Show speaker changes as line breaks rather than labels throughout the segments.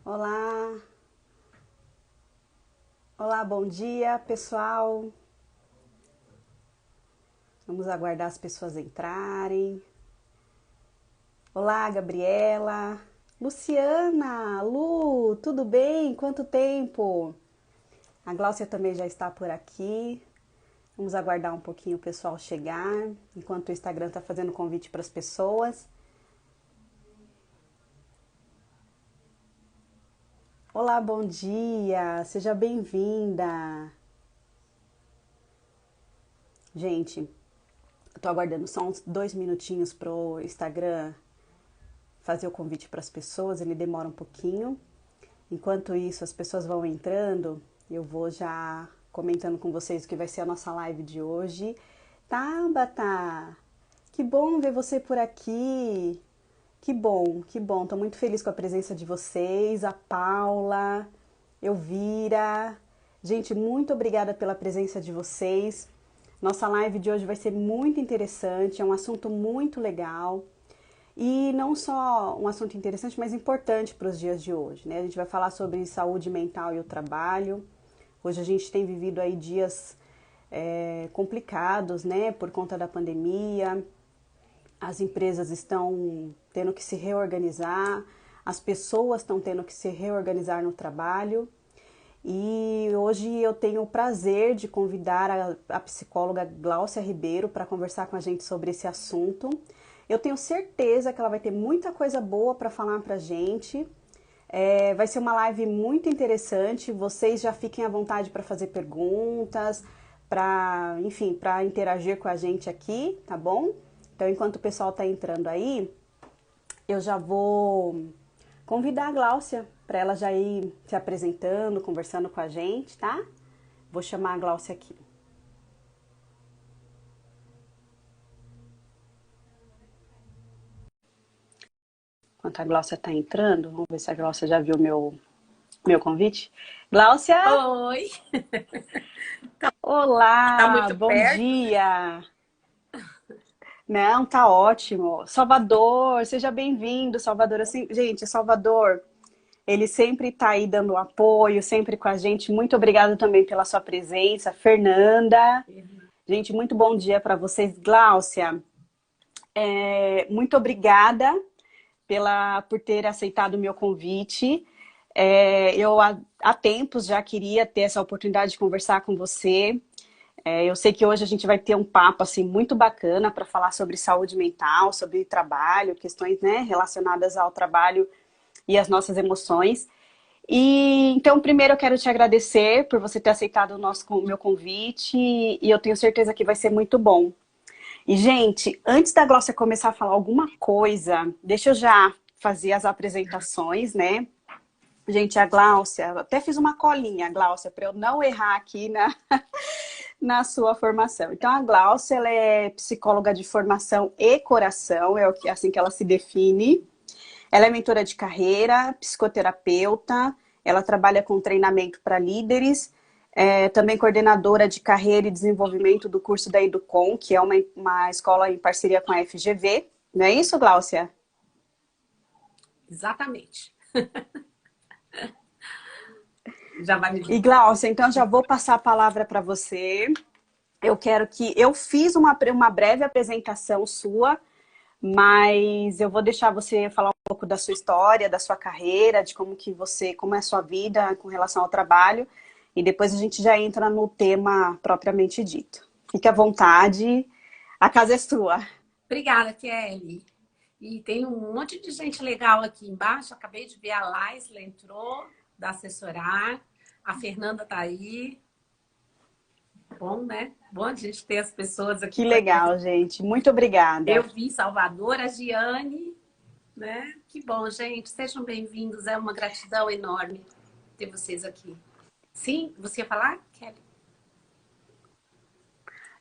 Olá, olá, bom dia, pessoal. Vamos aguardar as pessoas entrarem. Olá, Gabriela, Luciana, Lu, tudo bem? Quanto tempo? A Gláucia também já está por aqui. Vamos aguardar um pouquinho o pessoal chegar, enquanto o Instagram está fazendo convite para as pessoas. Olá, bom dia, seja bem-vinda. Gente, eu tô aguardando só uns 2 minutinhos pro Instagram fazer o convite para as pessoas, ele demora um pouquinho. Enquanto isso, as pessoas vão entrando, eu vou já comentando com vocês o que vai ser a nossa live de hoje. Tabata, que bom ver você por aqui. Que bom, que bom. Tô muito feliz com a presença de vocês, a Paula, Elvira. Gente, muito obrigada pela presença de vocês. Nossa live de hoje vai ser muito interessante, é um assunto muito legal. E não só um assunto interessante, mas importante para os dias de hoje, né? A gente vai falar sobre saúde mental e o trabalho. Hoje a gente tem vivido aí dias complicados, né? Por conta da pandemia. As empresas estão tendo que se reorganizar, as pessoas estão tendo que se reorganizar no trabalho. E hoje eu tenho o prazer de convidar a psicóloga Gláucia Ribeiro para conversar com a gente sobre esse assunto. Eu tenho certeza que ela vai ter muita coisa boa para falar para a gente. Vai ser uma live muito interessante. Vocês já fiquem à vontade para fazer perguntas, enfim, para interagir com a gente aqui, tá bom? Então, enquanto o pessoal está entrando aí, eu já vou convidar a Gláucia para ela já ir se apresentando, conversando com a gente, tá? Vou chamar a Gláucia aqui. Enquanto a Gláucia está entrando, vamos ver se a Gláucia já viu meu convite. Gláucia!
Oi, tá
Olá,
muito
bom
perto?
dia! Não, tá ótimo. Salvador, seja bem-vindo, Salvador. Assim, gente, Salvador, ele sempre tá aí dando apoio, sempre com a gente. Muito obrigada também pela sua presença. Fernanda, gente, muito bom dia para vocês. Gláucia, muito obrigada por ter aceitado o meu convite. Eu há tempos já queria ter essa oportunidade de conversar com você. Eu sei que hoje a gente vai ter um papo assim muito bacana para falar sobre saúde mental, sobre trabalho, questões, né, relacionadas ao trabalho e as nossas emoções. E então, primeiro eu quero te agradecer por você ter aceitado o meu convite e eu tenho certeza que vai ser muito bom. E, gente, antes da Glócia começar a falar alguma coisa, deixa eu já fazer as apresentações, né? Gente, a Gláucia, até fiz uma colinha, Gláucia, para eu não errar aqui na sua formação. Então, a Gláucia, ela é psicóloga de formação e coração, assim que ela se define. Ela é mentora de carreira, psicoterapeuta, ela trabalha com treinamento para líderes, também coordenadora de carreira e desenvolvimento do curso da Educom, que é uma escola em parceria com a FGV. Não é isso, Gláucia?
Exatamente. Já vai
E
me...
Gláucia, então já vou passar a palavra para você. Eu fiz uma breve apresentação sua, mas eu vou deixar você falar um pouco da sua história, da sua carreira, de como é a sua vida com relação ao trabalho, e depois a gente já entra no tema propriamente dito. Fique à vontade, a casa é sua.
Obrigada, Kelly. E tem um monte de gente legal aqui embaixo. Acabei de ver a Laisla entrou, da assessorar. A Fernanda tá aí. Bom, né? Bom a gente ter as pessoas aqui
Que
com a
legal,
gente.
gente. Muito obrigada.
Eu vi Salvador, a Giane, né? Que bom, gente. Sejam bem-vindos. É uma gratidão enorme ter vocês aqui. Sim, você ia falar, Kelly?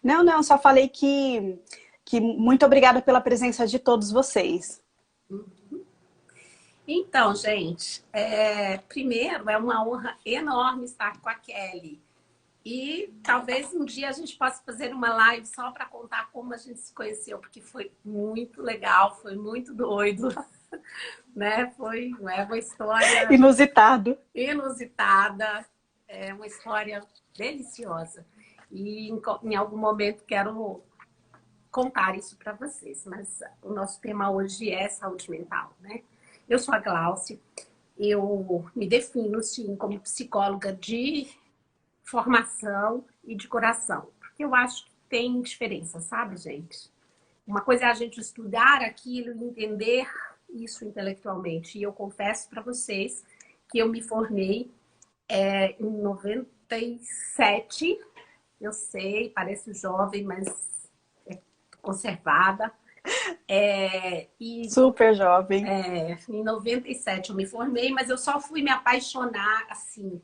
Não, não, só falei que muito obrigada pela presença de todos vocês.
Então, gente, primeiro é uma honra enorme estar com a Kelly. E talvez um dia a gente possa fazer uma live só para contar como a gente se conheceu, porque foi muito legal, foi muito doido. né? Foi uma história
Inusitado.
inusitada, é uma história deliciosa. E em algum momento quero contar isso para vocês, mas o nosso tema hoje é saúde mental, né? Eu sou a Glaucia, eu me defino, sim, como psicóloga de formação e de coração, porque eu acho que tem diferença, sabe, gente? Uma coisa é a gente estudar aquilo e entender isso intelectualmente. E eu confesso para vocês que eu me formei em 97. Eu sei, pareço jovem, mas é conservada.
Super jovem.
Em 97 eu me formei, mas eu só fui me apaixonar, assim,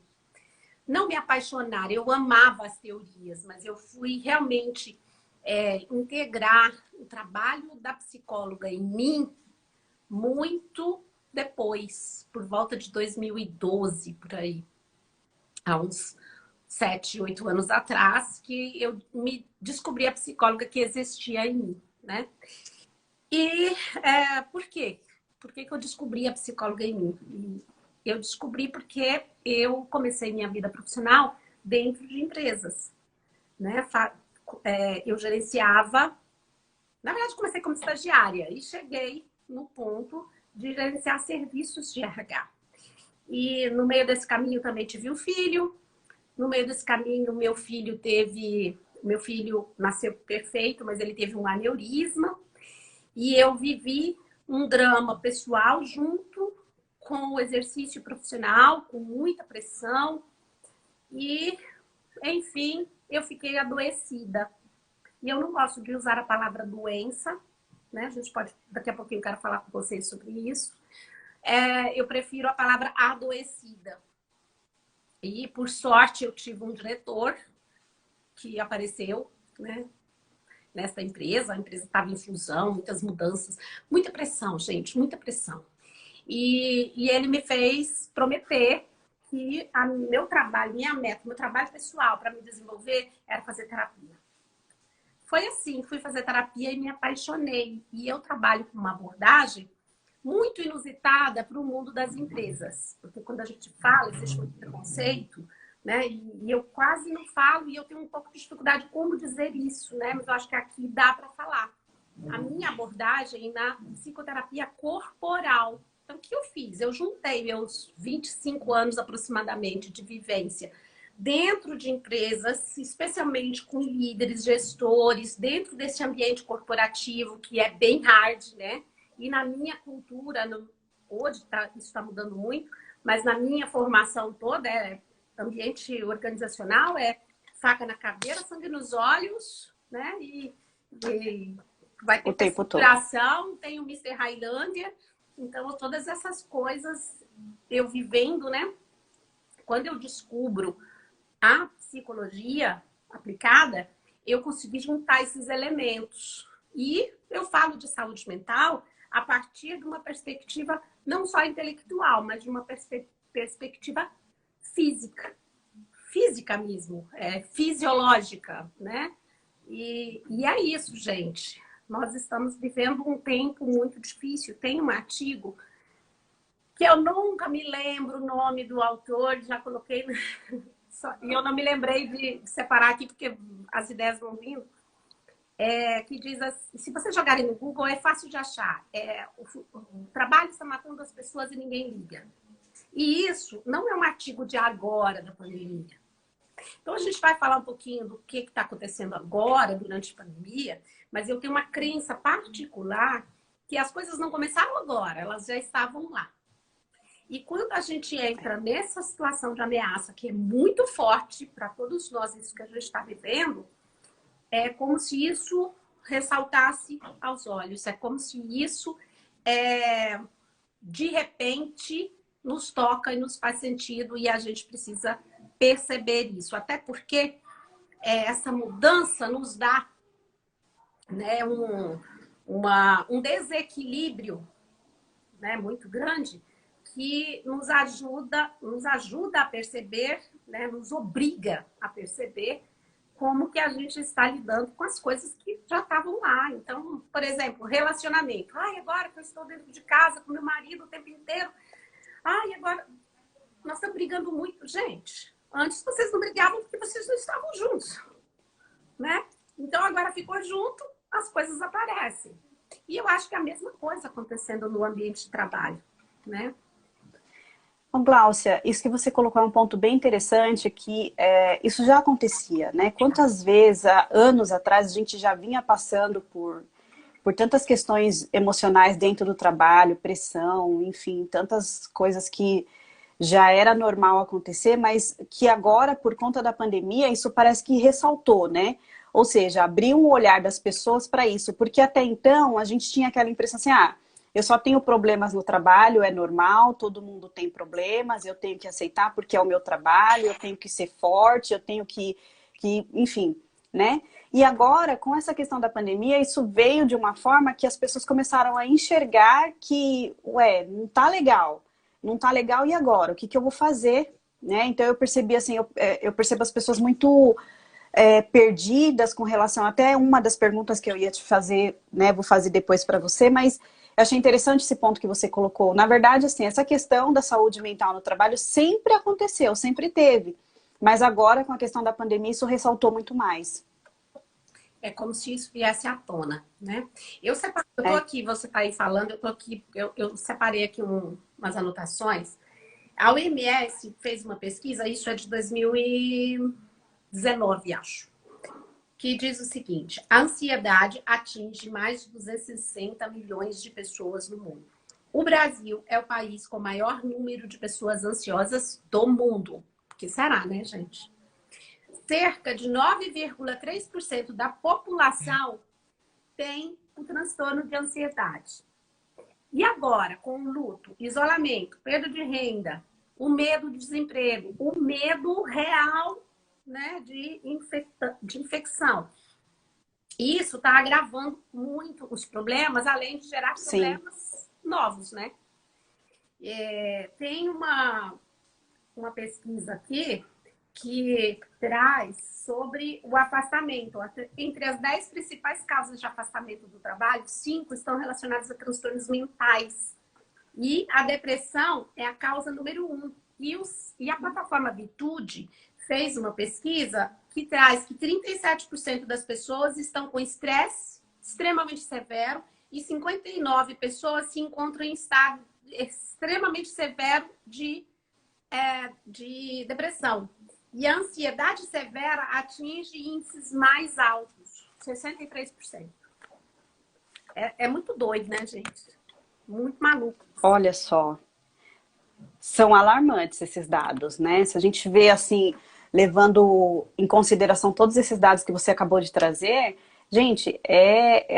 não me apaixonar, eu amava as teorias, mas eu fui realmente integrar o trabalho da psicóloga em mim muito depois, por volta de 2012, por aí, há uns 7, 8 anos atrás, que eu me descobri a psicóloga que existia em mim, né? E por quê? Por que eu descobri a psicóloga em mim? Eu descobri porque eu comecei minha vida profissional dentro de empresas, né? Eu gerenciava, na verdade comecei como estagiária e cheguei no ponto de gerenciar serviços de RH. E no meio desse caminho também tive um filho. No meio desse caminho, meu filho nasceu perfeito, mas ele teve um aneurisma. E eu vivi um drama pessoal junto com o exercício profissional, com muita pressão. E, enfim, eu fiquei adoecida. E eu não gosto de usar a palavra doença, né? A gente pode, daqui a pouquinho eu quero falar com vocês sobre isso. Eu prefiro a palavra adoecida. E, por sorte, eu tive um diretor que apareceu, né, nessa empresa. A empresa estava em fusão, muitas mudanças, muita pressão, gente, muita pressão. E ele me fez prometer que meu trabalho, minha meta, meu trabalho pessoal para me desenvolver era fazer terapia. Foi assim, fui fazer terapia e me apaixonei. E eu trabalho com uma abordagem muito inusitada para o mundo das empresas. Porque quando a gente fala, existe muito preconceito, né? E eu quase não falo e eu tenho um pouco de dificuldade como dizer isso, né? Mas eu acho que aqui dá para falar. A minha abordagem na psicoterapia corporal. Então, o que eu fiz? Eu juntei meus 25 anos aproximadamente de vivência dentro de empresas, especialmente com líderes, gestores, dentro desse ambiente corporativo que é bem hard, né? E na minha cultura, hoje isso está mudando muito, mas na minha formação toda, ambiente organizacional, faca na caveira, sangue nos olhos, né? E vai ter perseveração, tem o Mister Highlander. Então, todas essas coisas eu vivendo, né? Quando eu descubro a psicologia aplicada, eu consegui juntar esses elementos. E eu falo de saúde mental a partir de uma perspectiva não só intelectual, mas de uma perspectiva física. Física mesmo, fisiológica, né? E é isso, gente. Nós estamos vivendo um tempo muito difícil. Tem um artigo que eu nunca me lembro o nome do autor, já coloquei... E eu não me lembrei de separar aqui, porque as ideias vão vindo. Que diz assim, se você jogarem no Google, é fácil de achar. O trabalho está matando as pessoas e ninguém liga. E isso não é um artigo de agora, da pandemia. Então, a gente vai falar um pouquinho do que está acontecendo agora, durante a pandemia, mas eu tenho uma crença particular que as coisas não começaram agora, elas já estavam lá. E quando a gente entra nessa situação de ameaça, que é muito forte para todos nós, isso que a gente está vivendo, é como se isso ressaltasse aos olhos. É como se isso, de repente, nos toca e nos faz sentido e a gente precisa perceber isso. Até porque essa mudança nos dá, né, um desequilíbrio, né, muito grande, que nos ajuda a perceber, né, nos obriga a perceber como que a gente está lidando com as coisas que já estavam lá. Então, por exemplo, relacionamento. Ai, agora que eu estou dentro de casa com meu marido o tempo inteiro. Ai, agora nós estamos brigando muito. Gente, antes vocês não brigavam porque vocês não estavam juntos, né? Então, agora ficou junto, as coisas aparecem. E eu acho que é a mesma coisa acontecendo no ambiente de trabalho, né?
Bom, Gláucia, isso que você colocou é um ponto bem interessante, que isso já acontecia, né? Quantas vezes, há anos atrás, a gente já vinha passando por tantas questões emocionais dentro do trabalho, pressão, enfim, tantas coisas que já era normal acontecer, mas que agora, por conta da pandemia, isso parece que ressaltou, né? Ou seja, abriu um olhar das pessoas para isso, porque até então a gente tinha aquela impressão assim, eu só tenho problemas no trabalho, é normal, todo mundo tem problemas, eu tenho que aceitar porque é o meu trabalho, eu tenho que ser forte, eu tenho enfim, né? E agora, com essa questão da pandemia, isso veio de uma forma que as pessoas começaram a enxergar que, não tá legal. Não tá legal, e agora? O que eu vou fazer? Né? Então eu percebi assim, eu percebo as pessoas muito perdidas com relação, até uma das perguntas que eu ia te fazer, né? Vou fazer depois para você, mas eu achei interessante esse ponto que você colocou. Na verdade, assim, essa questão da saúde mental no trabalho sempre aconteceu, sempre teve. Mas agora, com a questão da pandemia, isso ressaltou muito mais.
É como se isso viesse à tona, né? Eu tô aqui, você tá aí falando, eu tô aqui, eu separei aqui umas anotações. A OMS fez uma pesquisa, isso é de 2019, acho, que diz o seguinte: a ansiedade atinge mais de 260 milhões de pessoas no mundo. O Brasil é o país com o maior número de pessoas ansiosas do mundo. O que será, né, gente? Cerca de 9,3% da população tem o transtorno de ansiedade. E agora, com o luto, isolamento, perda de renda, o medo de desemprego, o medo real, né, de infecção. Isso está agravando muito os problemas, além de gerar problemas novos, né? Tem uma pesquisa aqui que traz sobre o afastamento. Entre as 10 principais causas de afastamento do trabalho, 5 estão relacionadas a transtornos mentais. E a depressão é a causa número 1. E a plataforma Vitude fez uma pesquisa que traz que 37% das pessoas estão com estresse extremamente severo e 59 pessoas se encontram em estado extremamente severo de depressão. E a ansiedade severa atinge índices mais altos, 63%. É muito doido, né, gente? Muito maluco.
Olha só, são alarmantes esses dados, né? Se a gente vê assim, levando em consideração todos esses dados que você acabou de trazer, gente,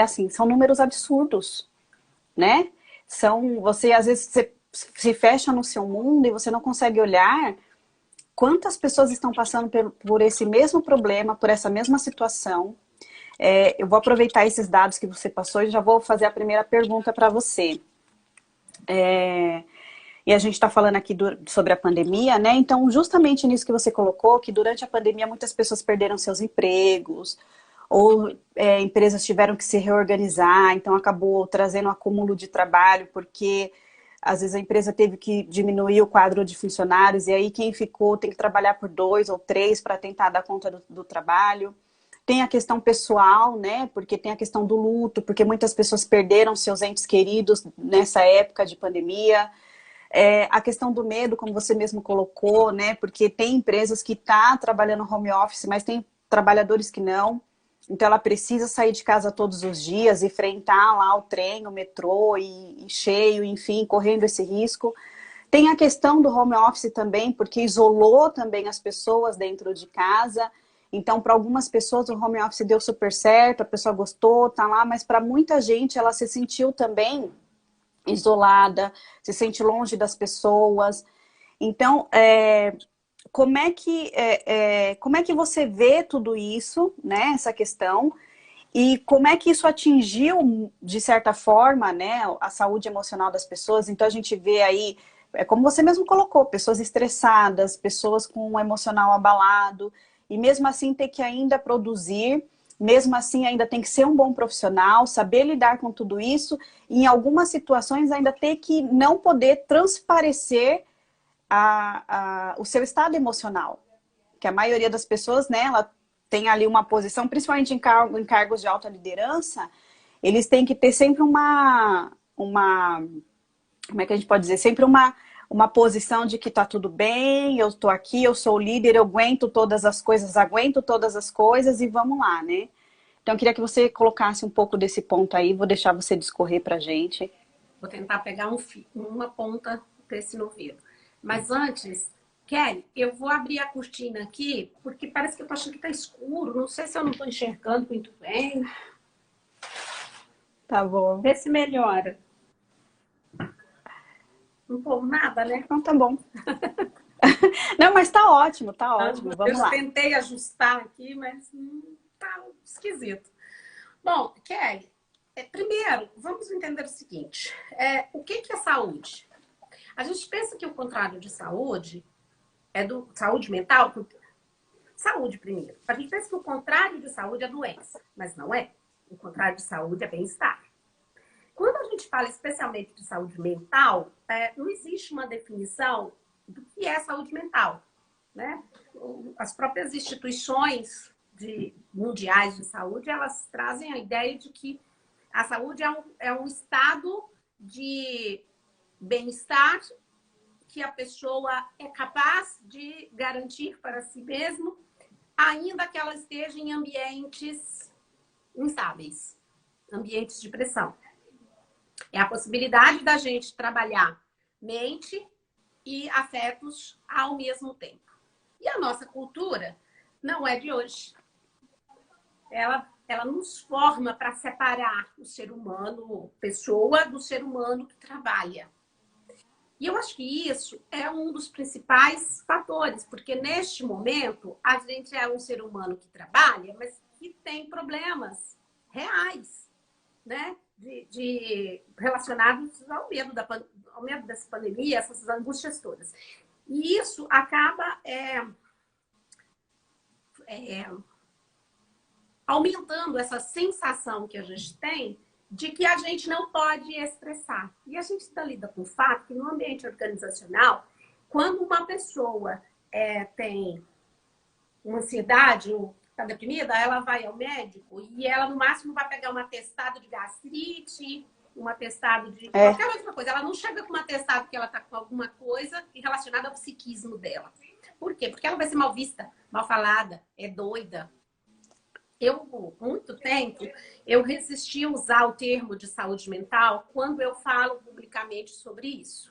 assim, são números absurdos, né? Você às vezes se fecha no seu mundo e você não consegue olhar quantas pessoas estão passando por esse mesmo problema, por essa mesma situação. Eu vou aproveitar esses dados que você passou e já vou fazer a primeira pergunta para você. E a gente está falando aqui sobre a pandemia, né? Então, justamente nisso que você colocou, que durante a pandemia muitas pessoas perderam seus empregos, ou empresas tiveram que se reorganizar, então acabou trazendo um acúmulo de trabalho, porque às vezes a empresa teve que diminuir o quadro de funcionários, e aí quem ficou tem que trabalhar por 2 ou 3 para tentar dar conta do trabalho. Tem a questão pessoal, né? Porque tem a questão do luto, porque muitas pessoas perderam seus entes queridos nessa época de pandemia. A questão do medo, como você mesmo colocou, né? Porque tem empresas que estão trabalhando home office, mas tem trabalhadores que não. Então ela precisa sair de casa todos os dias, enfrentar lá o trem, o metrô e cheio, enfim, correndo esse risco. Tem a questão do home office também, porque isolou também as pessoas dentro de casa. Então, para algumas pessoas o home office deu super certo, a pessoa gostou, tá lá, mas para muita gente ela se sentiu também isolada, se sente longe das pessoas. Então, como é que você vê tudo isso, né, essa questão, e como é que isso atingiu, de certa forma, né, a saúde emocional das pessoas? Então, a gente vê aí, como você mesmo colocou, pessoas estressadas, pessoas com o emocional abalado. e mesmo assim ter que ainda produzir, mesmo assim ainda tem que ser um bom profissional, saber lidar com tudo isso, e em algumas situações ainda ter que não poder transparecer o seu estado emocional. Que a maioria das pessoas, né, ela tem ali uma posição, principalmente em cargos de alta liderança, eles têm que ter sempre como é que a gente pode dizer? Sempre uma posição de que tá tudo bem, eu tô aqui, eu sou o líder, eu aguento todas as coisas e vamos lá, né? Então, eu queria que você colocasse um pouco desse ponto aí, vou deixar você discorrer pra gente.
Vou tentar pegar uma ponta desse novelo. Mas antes, Kelly, eu vou abrir a cortina aqui, porque parece que eu tô achando que tá escuro. Não sei se eu não tô enxergando muito bem.
Tá bom.
Vê se melhora. Não tô nada, né?
Então, tá bom. Não, mas tá ótimo, vamos
Eu
lá.
tentei ajustar aqui, mas tá esquisito. Bom, Kelly, primeiro, vamos entender o seguinte. O que é saúde? A gente pensa que o contrário de saúde é do saúde mental. Saúde primeiro. A gente pensa que o contrário de saúde é doença, mas não é. O contrário de saúde é bem-estar. Quando a gente fala especialmente de saúde mental, não existe uma definição do que é saúde mental, né? As próprias instituições mundiais de saúde, elas trazem a ideia de que a saúde é um estado de bem-estar que a pessoa é capaz de garantir para si mesmo, ainda que ela esteja em ambientes instáveis, ambientes de pressão. É a possibilidade da gente trabalhar mente e afetos ao mesmo tempo. E a nossa cultura não é de hoje. Ela nos forma para separar o ser humano, pessoa, do ser humano que trabalha. E eu acho que isso é um dos principais fatores, porque neste momento a gente é um ser humano que trabalha, mas que tem problemas reais, né? Relacionados ao medo dessa pandemia, essas angústias todas. E isso acaba aumentando essa sensação que a gente tem de que a gente não pode expressar. E a gente lida com o fato que no ambiente organizacional, quando uma pessoa tem uma ansiedade ou está deprimida, ela vai ao médico e ela no máximo vai pegar um atestado de gastrite, um atestado de qualquer outra coisa. Ela não chega com um atestado que ela está com alguma coisa relacionada ao psiquismo dela. Por quê? Porque ela vai ser mal vista, mal falada, é doida. Por muito tempo, eu resisti a usar o termo de saúde mental quando eu falo publicamente sobre isso,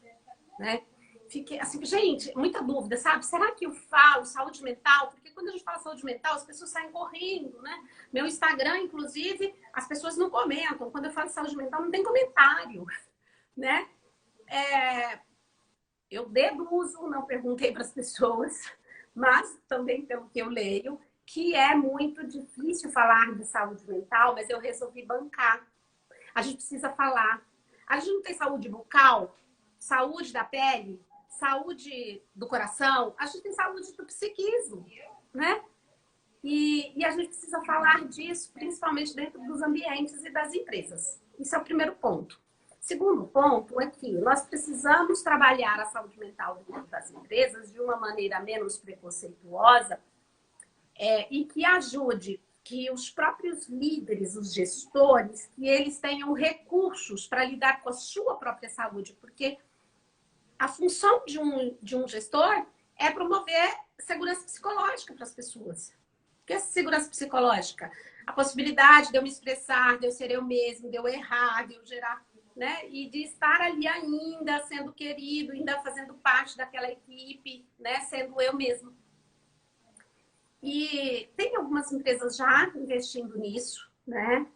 né? Fiquei assim, gente, muita dúvida, sabe? Será que eu falo saúde mental? Porque quando a gente fala saúde mental, as pessoas saem correndo, né? Meu Instagram, inclusive, as pessoas não comentam. Quando eu falo saúde mental, não tem comentário, né? Eu deduzo, não perguntei para as pessoas, mas também pelo que eu leio, que é muito difícil falar de saúde mental, mas eu resolvi bancar. A gente precisa falar. A gente não tem saúde bucal, saúde da pele, saúde do coração, a gente tem saúde do psiquismo, né? E a gente precisa falar disso, principalmente dentro dos ambientes e das empresas. Isso é o primeiro ponto. Segundo ponto é que nós precisamos trabalhar a saúde mental dentro das empresas de uma maneira menos preconceituosa, e que ajude que os próprios líderes, os gestores, que eles tenham recursos para lidar com a sua própria saúde, porque a função de um gestor é promover segurança psicológica para as pessoas. O que é segurança psicológica? A possibilidade de eu me expressar, de eu ser eu mesmo, de eu errar, de eu gerar, né? E de estar ali ainda sendo querido, ainda fazendo parte daquela equipe, né? Sendo eu mesmo. E tem algumas empresas já investindo nisso, né?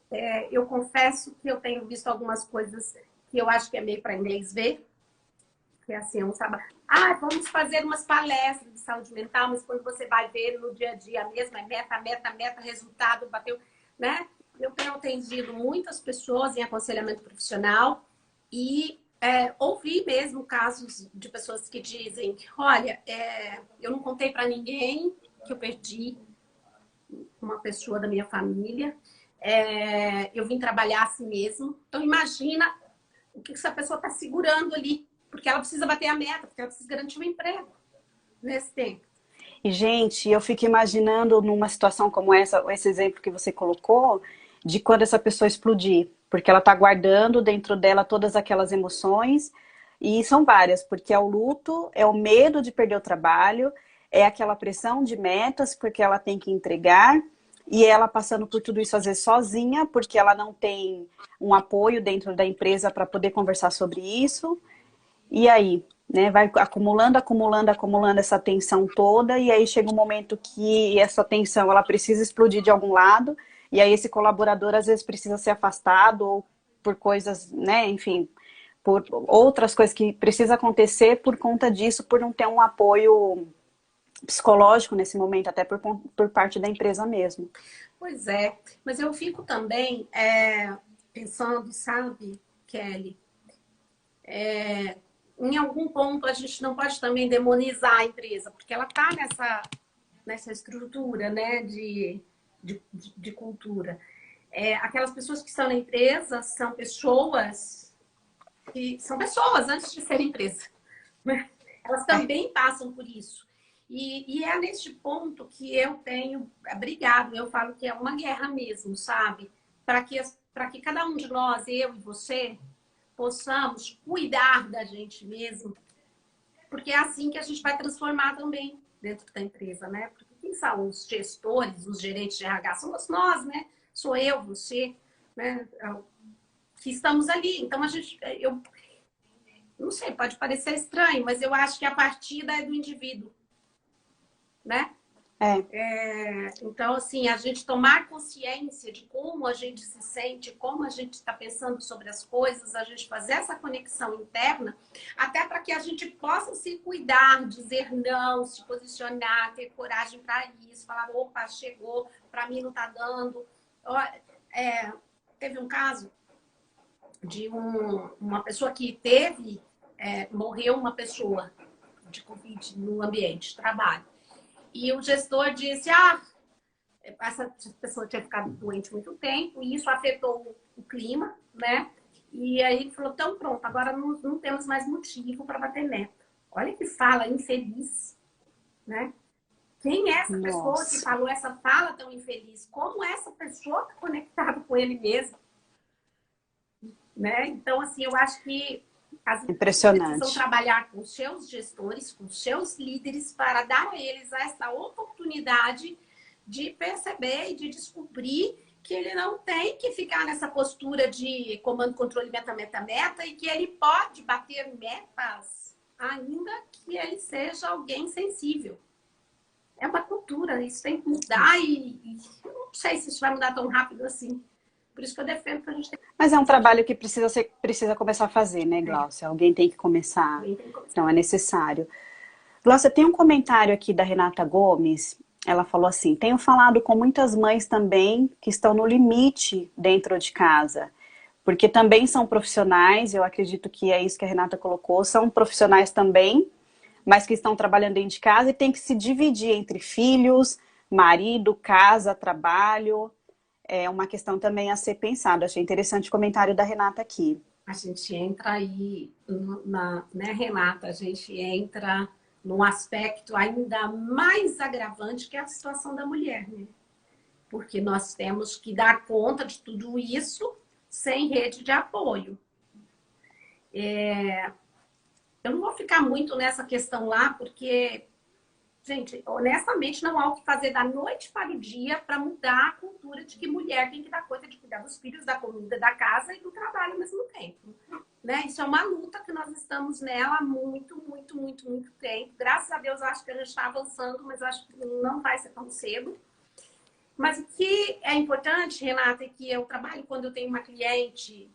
Eu confesso que eu tenho visto algumas coisas que eu acho que é meio para inglês ver, que é assim, um trabalho. Vamos fazer umas palestras de saúde mental, mas quando você vai ver no dia a dia mesmo, é meta, resultado, bateu, né? Eu tenho atendido muitas pessoas em aconselhamento profissional e ouvi mesmo casos de pessoas que dizem, olha, eu não contei para ninguém que eu perdi, uma pessoa da minha família. Eu vim trabalhar assim mesmo. Então, imagina o que essa pessoa está segurando ali. Porque ela precisa bater a meta, porque ela precisa garantir um emprego nesse tempo.
E, gente, eu fico imaginando numa situação como essa, esse exemplo que você colocou, de quando essa pessoa explodir. Porque ela está guardando dentro dela todas aquelas emoções, e são várias, porque é o luto, é o medo de perder o trabalho, é aquela pressão de metas, porque ela tem que entregar, e ela passando por tudo isso às vezes sozinha, porque ela não tem um apoio dentro da empresa para poder conversar sobre isso. E aí, né, vai acumulando, acumulando, acumulando essa tensão toda, e aí chega um momento que essa tensão ela precisa explodir de algum lado, e aí esse colaborador às vezes precisa ser afastado, ou por coisas, né, enfim, por outras coisas que precisa acontecer por conta disso, por não ter um apoio psicológico nesse momento, até por parte da empresa mesmo.
Pois é, mas eu fico também pensando, sabe, Kelly, em algum ponto a gente não pode também demonizar a empresa, porque ela está nessa estrutura, né, de cultura. Aquelas pessoas que estão na empresa são pessoas que são pessoas antes de ser empresa, né? Elas também passam por isso. E é neste ponto que eu tenho brigado, eu falo que é uma guerra mesmo, sabe? Para que cada um de nós, eu e você, possamos cuidar da gente mesmo, porque é assim que a gente vai transformar também dentro da empresa, né? Porque quem são os gestores, os gerentes de RH? Somos nós, né? Sou eu, você, né? Que estamos ali. Então, eu não sei, pode parecer estranho, mas eu acho que a partida é do indivíduo, né? Então, assim, a gente tomar consciência de como a gente se sente, como a gente está pensando sobre as coisas, a gente fazer essa conexão interna, até para que a gente possa se cuidar, dizer não, se posicionar, ter coragem para isso, falar, opa, chegou, para mim não está dando. Teve um caso de uma pessoa que morreu uma pessoa de Covid no ambiente de trabalho. E o gestor disse, essa pessoa tinha ficado doente muito tempo e isso afetou o clima, né? E aí ele falou, então pronto, agora não temos mais motivo para bater meta. Olha que fala infeliz, né? Quem é essa pessoa que falou essa fala tão infeliz? Como essa pessoa está conectada com ele mesmo? Né? Então, assim, eu acho que as empresas precisam trabalhar com seus gestores, com seus líderes, para dar a eles essa oportunidade de perceber e de descobrir que ele não tem que ficar nessa postura de comando, controle, meta, meta, meta, e que ele pode bater metas, ainda que ele seja alguém sensível. É uma cultura, isso tem que mudar e eu não sei se isso vai mudar tão rápido assim. Por isso que eu defendo que a gente tem...
Mas é um trabalho que precisa começar a fazer, né, Glaucia? Alguém tem que começar. Então é necessário. Glaucia, tem um comentário aqui da Renata Gomes. Ela falou assim: tenho falado com muitas mães também que estão no limite dentro de casa. Porque também são profissionais, eu acredito que é isso que a Renata colocou, são profissionais também, mas que estão trabalhando dentro de casa e tem que se dividir entre filhos, marido, casa, trabalho. É uma questão também a ser pensada. Achei interessante o comentário da Renata aqui.
A gente entra aí, né, Renata? A gente entra num aspecto ainda mais agravante que é a situação da mulher, né? Porque nós temos que dar conta de tudo isso sem rede de apoio. Eu não vou ficar muito nessa questão lá, porque... Gente, honestamente, não há o que fazer da noite para o dia para mudar a cultura de que mulher tem que dar conta de cuidar dos filhos, da comida, da casa e do trabalho ao mesmo tempo. Né? Isso é uma luta que nós estamos nela há muito, muito, muito, muito tempo. Graças a Deus, eu acho que a gente está avançando, mas eu acho que não vai ser tão cedo. Mas o que é importante, Renata, é que eu trabalho quando eu tenho uma cliente,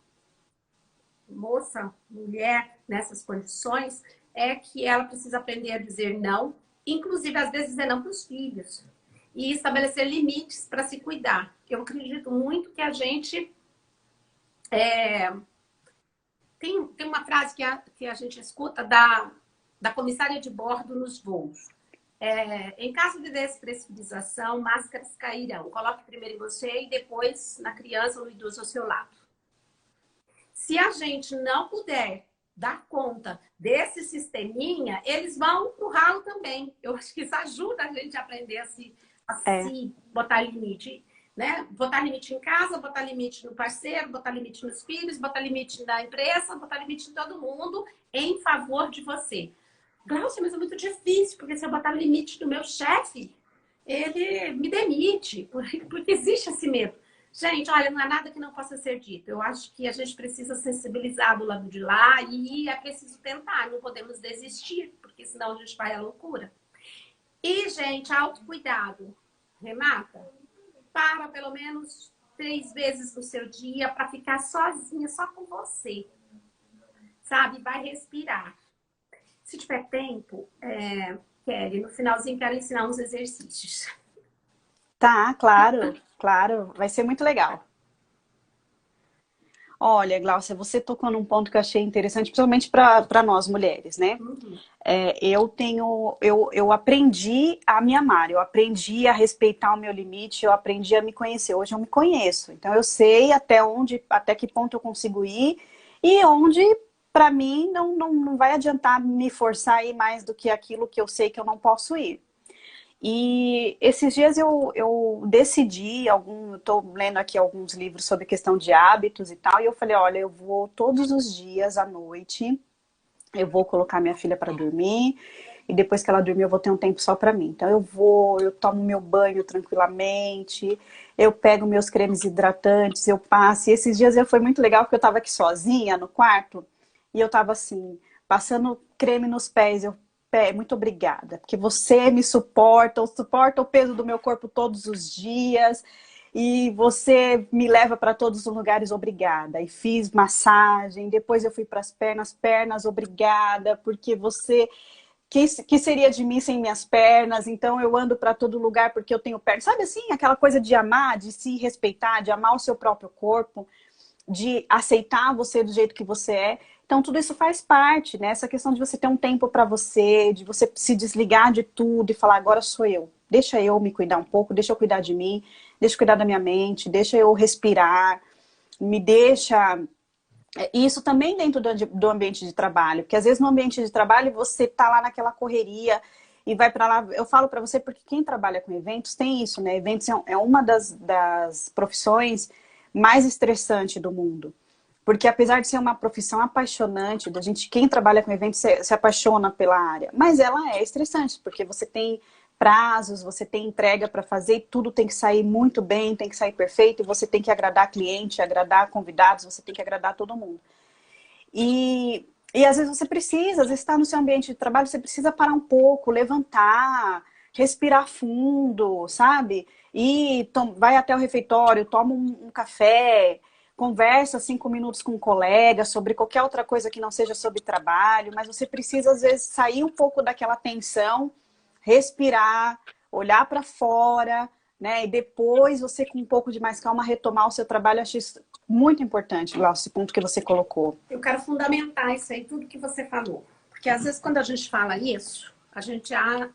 moça, mulher, nessas condições, é que ela precisa aprender a dizer não, inclusive, às vezes, dizer não para os filhos. E estabelecer limites para se cuidar. Eu acredito muito que a gente... Tem uma frase que a gente escuta da comissária de bordo nos voos. Em caso de despressurização, máscaras cairão. Coloque primeiro em você e depois na criança ou no idoso ao seu lado. Se a gente não puder dar conta desse sisteminha, eles vão pro ralo também. Eu acho que isso ajuda a gente a aprender a se botar limite. Né? Botar limite em casa, botar limite no parceiro, botar limite nos filhos, botar limite na empresa, botar limite em todo mundo em favor de você. Glaucia, mas é muito difícil, porque se eu botar limite no meu chefe, ele me demite, porque existe esse medo. Gente, olha, não é nada que não possa ser dito. Eu acho que a gente precisa sensibilizar do lado de lá e é preciso tentar, não podemos desistir, porque senão a gente vai à loucura. E, gente, autocuidado. Renata, para pelo menos 3 vezes no seu dia para ficar sozinha, só com você. Sabe? Vai respirar. Se tiver tempo, Kelly, no finalzinho quero ensinar uns exercícios.
Tá, claro, claro. Vai ser muito legal. Olha, Glaucia, você tocou num ponto que eu achei interessante, principalmente para nós mulheres, né?
Uhum.
Eu aprendi a me amar, eu aprendi a respeitar o meu limite, eu aprendi a me conhecer. Hoje eu me conheço, então eu sei até que ponto eu consigo ir e onde, para mim, não vai adiantar me forçar a ir mais do que aquilo que eu sei que eu não posso ir. E esses dias eu decidi, eu estou lendo aqui alguns livros sobre questão de hábitos e tal, e eu falei, olha, eu vou todos os dias à noite, eu vou colocar minha filha para dormir, e depois que ela dormir eu vou ter um tempo só para mim. Então eu tomo meu banho tranquilamente, eu pego meus cremes hidratantes, eu passo, e esses dias foi muito legal porque eu estava aqui sozinha no quarto, e eu estava assim, passando creme nos pés, muito obrigada, porque você me suporta o peso do meu corpo todos os dias e você me leva para todos os lugares, obrigada. E fiz massagem, depois eu fui para as pernas, obrigada, porque você que seria de mim sem minhas pernas? Então eu ando para todo lugar porque eu tenho pernas. Sabe assim, aquela coisa de amar, de se respeitar, de amar o seu próprio corpo, de aceitar você do jeito que você é. Então, tudo isso faz parte, né? Essa questão de você ter um tempo para você, de você se desligar de tudo e falar, agora sou eu. Deixa eu me cuidar um pouco, deixa eu cuidar de mim, deixa eu cuidar da minha mente, deixa eu respirar, me deixa... Isso também dentro do ambiente de trabalho, porque às vezes no ambiente de trabalho você tá lá naquela correria e vai para lá. Eu falo para você porque quem trabalha com eventos tem isso, né? Eventos é uma das profissões mais estressantes do mundo. Porque apesar de ser uma profissão apaixonante, quem trabalha com eventos se apaixona pela área, mas ela é estressante, porque você tem prazos, você tem entrega para fazer, e tudo tem que sair muito bem, tem que sair perfeito, e você tem que agradar cliente, agradar convidados, você tem que agradar todo mundo. E às vezes às vezes está no seu ambiente de trabalho, você precisa parar um pouco, levantar, respirar fundo, sabe? E vai até o refeitório, toma um café, conversa 5 minutos com um colega sobre qualquer outra coisa que não seja sobre trabalho, mas você precisa, às vezes, sair um pouco daquela tensão, respirar, olhar para fora, né? E depois você, com um pouco de mais calma, retomar o seu trabalho. Eu acho isso muito importante, Glaucio, esse ponto que você colocou.
Eu quero fundamentar isso aí, tudo que você falou. Porque às vezes quando a gente fala isso,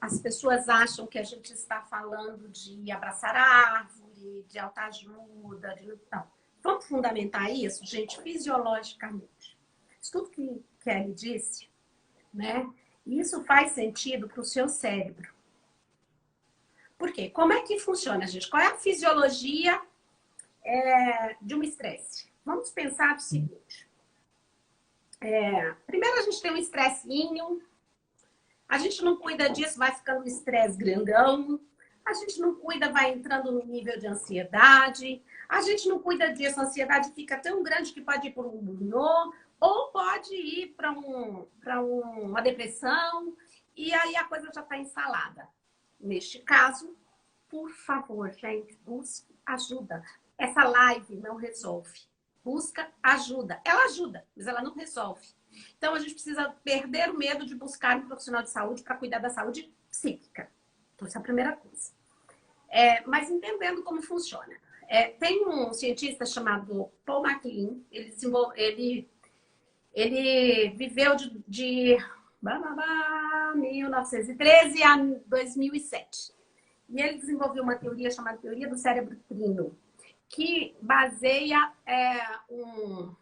as pessoas acham que a gente está falando de abraçar a árvore, de autoajuda, não. Vamos fundamentar isso, gente, fisiologicamente. Isso tudo que Kelly disse, né? Isso faz sentido para o seu cérebro. Por quê? Como é que funciona, gente? Qual é a fisiologia de um estresse? Vamos pensar o seguinte. Primeiro a gente tem um estressinho, a gente não cuida disso, vai ficando um estresse grandão, a gente não cuida, vai entrando no nível de ansiedade, a gente não cuida disso, a ansiedade fica tão grande que pode ir para um burnout, ou pode ir para uma depressão, e aí a coisa já está ensalada. Neste caso, por favor, gente, busque ajuda. Essa live não resolve. Busca ajuda. Ela ajuda, mas ela não resolve. Então, a gente precisa perder o medo de buscar um profissional de saúde para cuidar da saúde psíquica. Então, essa é a primeira coisa. Mas entendendo como funciona. Tem um cientista chamado Paul MacLean. Ele viveu de bababá, 1913 a 2007. E ele desenvolveu uma teoria chamada teoria do cérebro trino, que baseia um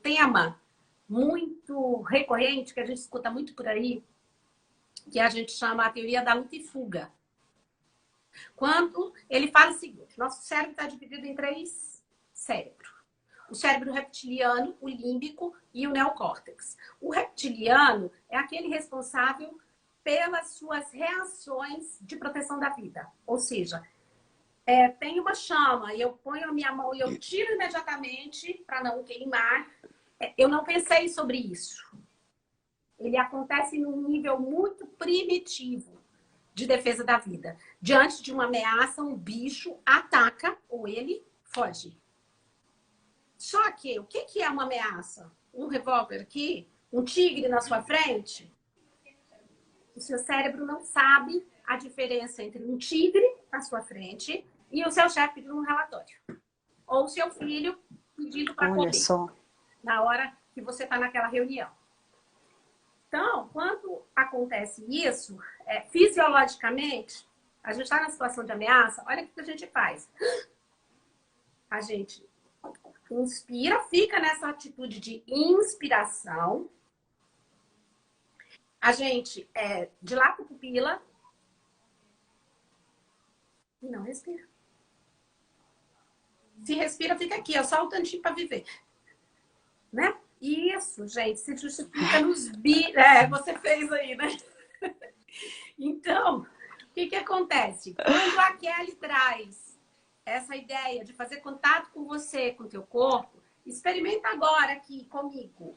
tema muito recorrente, que a gente escuta muito por aí, que a gente chama a teoria da luta e fuga. Quando ele fala o seguinte: nosso cérebro está dividido em 3 cérebros. O cérebro reptiliano, o límbico e o neocórtex. O reptiliano é aquele responsável pelas suas reações de proteção da vida. Ou seja, tem uma chama e eu ponho a minha mão e eu tiro imediatamente para não queimar. Eu não pensei sobre isso. Ele acontece num nível muito primitivo de defesa da vida. Diante de uma ameaça, um bicho ataca ou ele foge. Só que, o que é uma ameaça? Um revólver aqui? Um tigre na sua frente? O seu cérebro não sabe a diferença entre um tigre na sua frente e o seu chefe pedindo um relatório. Ou o seu filho pedindo para comer.
Só.
Na hora que você está naquela reunião. Então, quando acontece isso, fisiologicamente, a gente está na situação de ameaça, olha o que a gente faz. A gente inspira, fica nessa atitude de inspiração. A gente dilata a pupila e não respira. Se respira, fica aqui, só o tantinho para viver. Né? Isso, gente, se justifica nos você fez aí, né? Então, o que acontece? Quando a Kelly traz essa ideia de fazer contato com você, com o teu corpo, experimenta agora aqui comigo.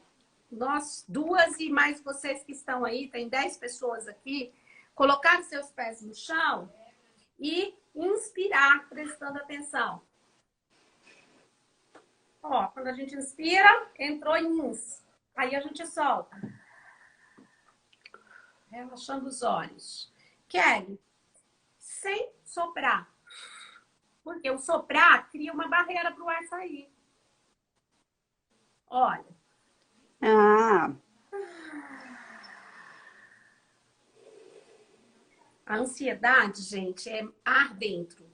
Nós duas e mais vocês que estão aí, tem 10 pessoas aqui, colocar seus pés no chão e inspirar, prestando atenção. Ó, quando a gente inspira, entrou em ins. Aí a gente solta. Relaxando os olhos. Kelly, sem soprar. Porque o soprar cria uma barreira para o ar sair. Olha. A ansiedade, gente, é ar dentro.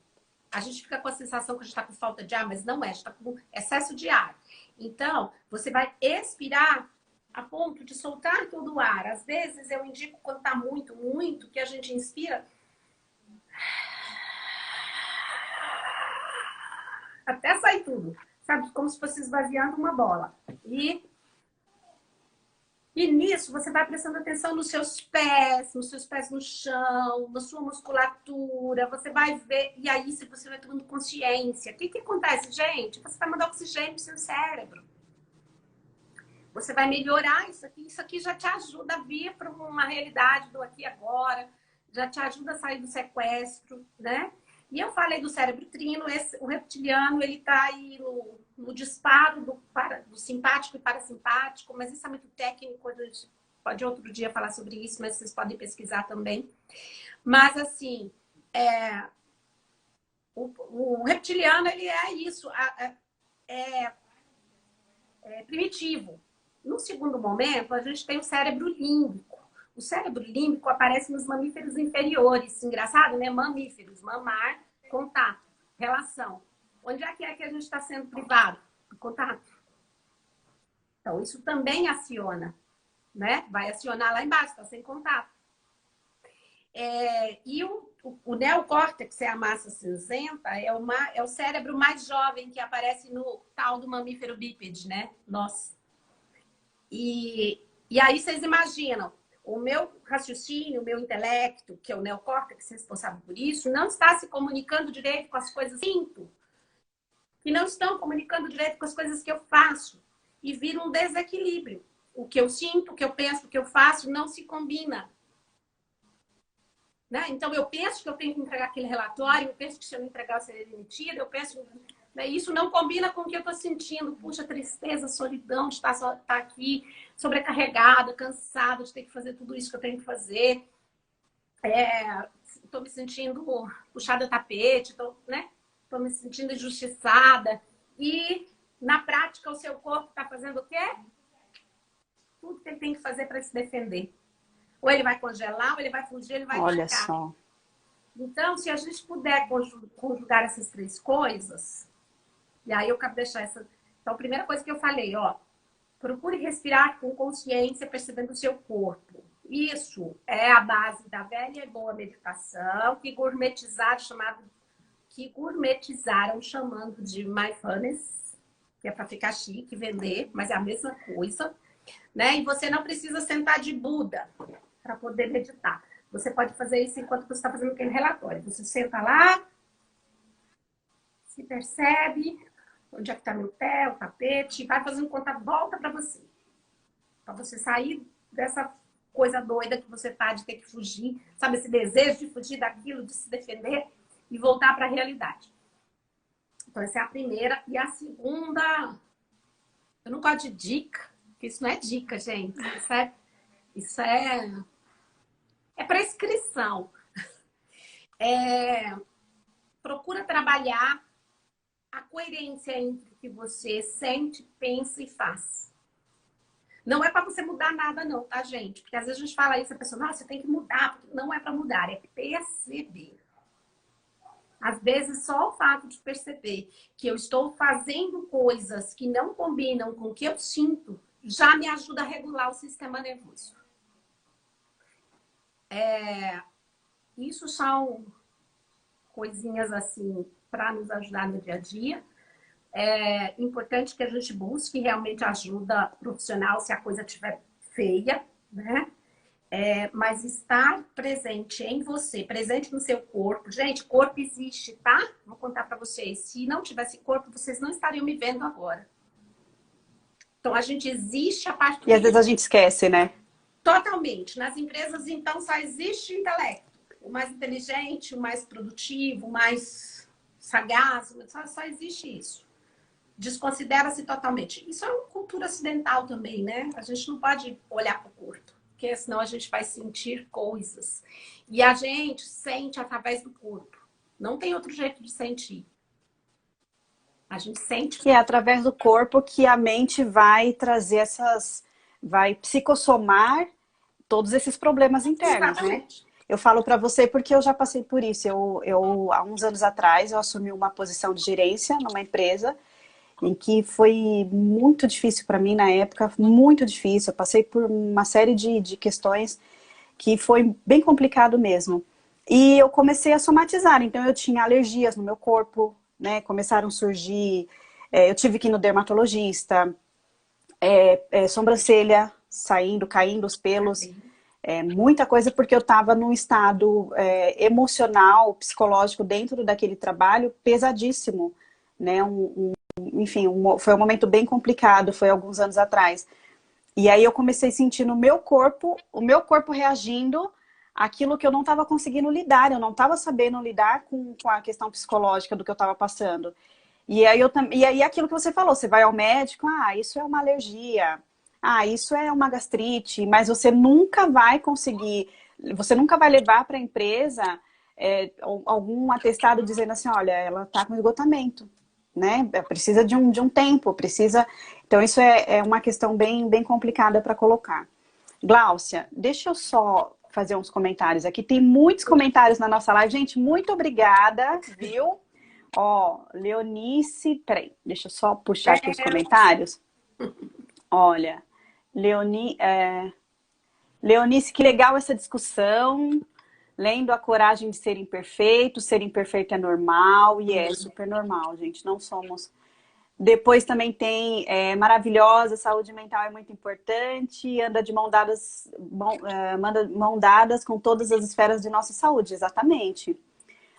A gente fica com a sensação que a gente está com falta de ar, mas não é, a gente está com excesso de ar. Então, você vai expirar a ponto de soltar todo o ar. Às vezes, eu indico quando está muito, muito, que a gente inspira até sair tudo. Sabe? Como se fosse esvaziando uma bola. E nisso, você vai prestando atenção nos seus pés no chão, na sua musculatura. Você vai ver, e aí você vai tomando consciência. O que acontece, gente? Você vai mandar oxigênio para o seu cérebro. Você vai melhorar isso aqui. Isso aqui já te ajuda a vir para uma realidade do aqui e agora. Já te ajuda a sair do sequestro, né? E eu falei do cérebro trino, o reptiliano, ele está aí no disparo do simpático e parasimpático, mas isso é muito técnico, a gente pode outro dia falar sobre isso, mas vocês podem pesquisar também. Mas, assim, o reptiliano, ele é isso, é primitivo. No segundo momento, a gente tem o cérebro límbico. O cérebro límbico aparece nos mamíferos inferiores. Engraçado, né? Mamíferos, mamar, contato, relação. Onde é que a gente está sendo privado? Contato. Então, isso também aciona, né? Vai acionar lá embaixo, está sem contato. E o neocórtex, é a massa cinzenta, é o cérebro mais jovem que aparece no tal do mamífero bípede, né? Nós. E aí vocês imaginam, o meu raciocínio, o meu intelecto, que é o neocórtex responsável por isso, não está se comunicando direito com as coisas que eu sinto. Que não estão comunicando direito com as coisas que eu faço. E vira um desequilíbrio. O que eu sinto, o que eu penso, o que eu faço não se combina. Né? Então, eu penso que eu tenho que entregar aquele relatório, eu penso que se eu não entregar eu serei demitida, eu penso... Né? Isso não combina com o que eu estou sentindo. Puxa, tristeza, solidão de estar aqui, sobrecarregada, cansada de ter que fazer tudo isso que eu tenho que fazer. Estou me sentindo puxada a tapete, né? Estou me sentindo injustiçada. E, na prática, o seu corpo está fazendo o quê? tudo que ele tem que fazer para se defender. Ou ele vai congelar, ou ele vai fugir, ele vai
Olha
atacar.
só.
Então, se a gente puder conjugar essas três coisas, e aí eu quero deixar essa... Então, a primeira coisa que eu falei, ó, procure respirar com consciência, percebendo o seu corpo. Isso é a base da velha e boa meditação, que gourmetizaram chamando de mindfulness, que é para ficar chique, vender, mas é a mesma coisa, né? E você não precisa sentar de Buda para poder meditar. Você pode fazer isso enquanto você está fazendo aquele relatório. Você senta lá, se percebe onde é que está meu pé, o tapete, e vai fazendo conta volta para você. Para você sair dessa coisa doida que você tá de ter que fugir, sabe? Esse desejo de fugir daquilo, de se defender e voltar para a realidade. Então, essa é a primeira. E a segunda, eu não gosto de dica, porque isso não é dica, gente. Isso é prescrição. Procura trabalhar a coerência entre o que você sente, pensa e faz. Não é para você mudar nada não, tá, gente? Porque às vezes a gente fala isso, a pessoa, nossa, você tem que mudar. Não é para mudar, é perceber. Às vezes, só o fato de perceber que eu estou fazendo coisas que não combinam com o que eu sinto, já me ajuda a regular o sistema nervoso. Isso são coisinhas assim para nos ajudar no dia a dia. É importante que a gente busque realmente ajuda profissional se a coisa estiver feia, né? Mas estar presente em você, presente no seu corpo. Gente, corpo existe, tá? Vou contar para vocês. Se não tivesse corpo, vocês não estariam me vendo agora. Então, a gente existe a parte...
E às vezes a gente esquece, né?
Totalmente. Nas empresas, então, só existe o intelecto. O mais inteligente, o mais produtivo, o mais sagaz. Só existe isso. Desconsidera-se totalmente. Isso é uma cultura ocidental também, né? A gente não pode olhar para o corpo, porque senão a gente vai sentir coisas. E a gente sente através do corpo. Não tem outro jeito de sentir. A gente sente...
Que é através do corpo que a mente vai trazer vai psicossomar todos esses problemas internos,
Exatamente.
Né? Eu falo para você porque eu já passei por isso. Há uns anos atrás, eu assumi uma posição de gerência numa empresa em que foi muito difícil para mim na época, muito difícil. Eu passei por uma série de questões que foi bem complicado mesmo. E eu comecei a somatizar, então eu tinha alergias no meu corpo, né? Começaram a surgir, eu tive que ir no dermatologista, sobrancelha saindo, caindo os pelos, muita coisa porque eu estava num estado emocional, psicológico dentro daquele trabalho pesadíssimo, né? Enfim, foi um momento bem complicado, foi alguns anos atrás. E aí eu comecei a sentir no meu corpo, o meu corpo reagindo àquilo que eu não estava conseguindo lidar, eu não estava sabendo lidar com a questão psicológica do que eu estava passando. E aí aquilo que você falou, você vai ao médico, isso é uma alergia, isso é uma gastrite, mas você nunca vai conseguir, você nunca vai levar para a empresa algum atestado dizendo assim, olha, ela está com esgotamento. Né? Precisa de um tempo, precisa... Então, isso é uma questão bem complicada para colocar. Gláucia, deixa eu só fazer uns comentários aqui. Tem muitos comentários na nossa live. Gente, muito obrigada, viu? Ó, Leonice... Peraí, deixa eu só puxar aqui os comentários. Olha, Leonice, que legal essa discussão. Lendo A Coragem de Ser imperfeito é normal, e é super normal, gente, não somos... Depois também tem maravilhosa, saúde mental é muito importante, anda de mão dadas com todas as esferas de nossa saúde, exatamente.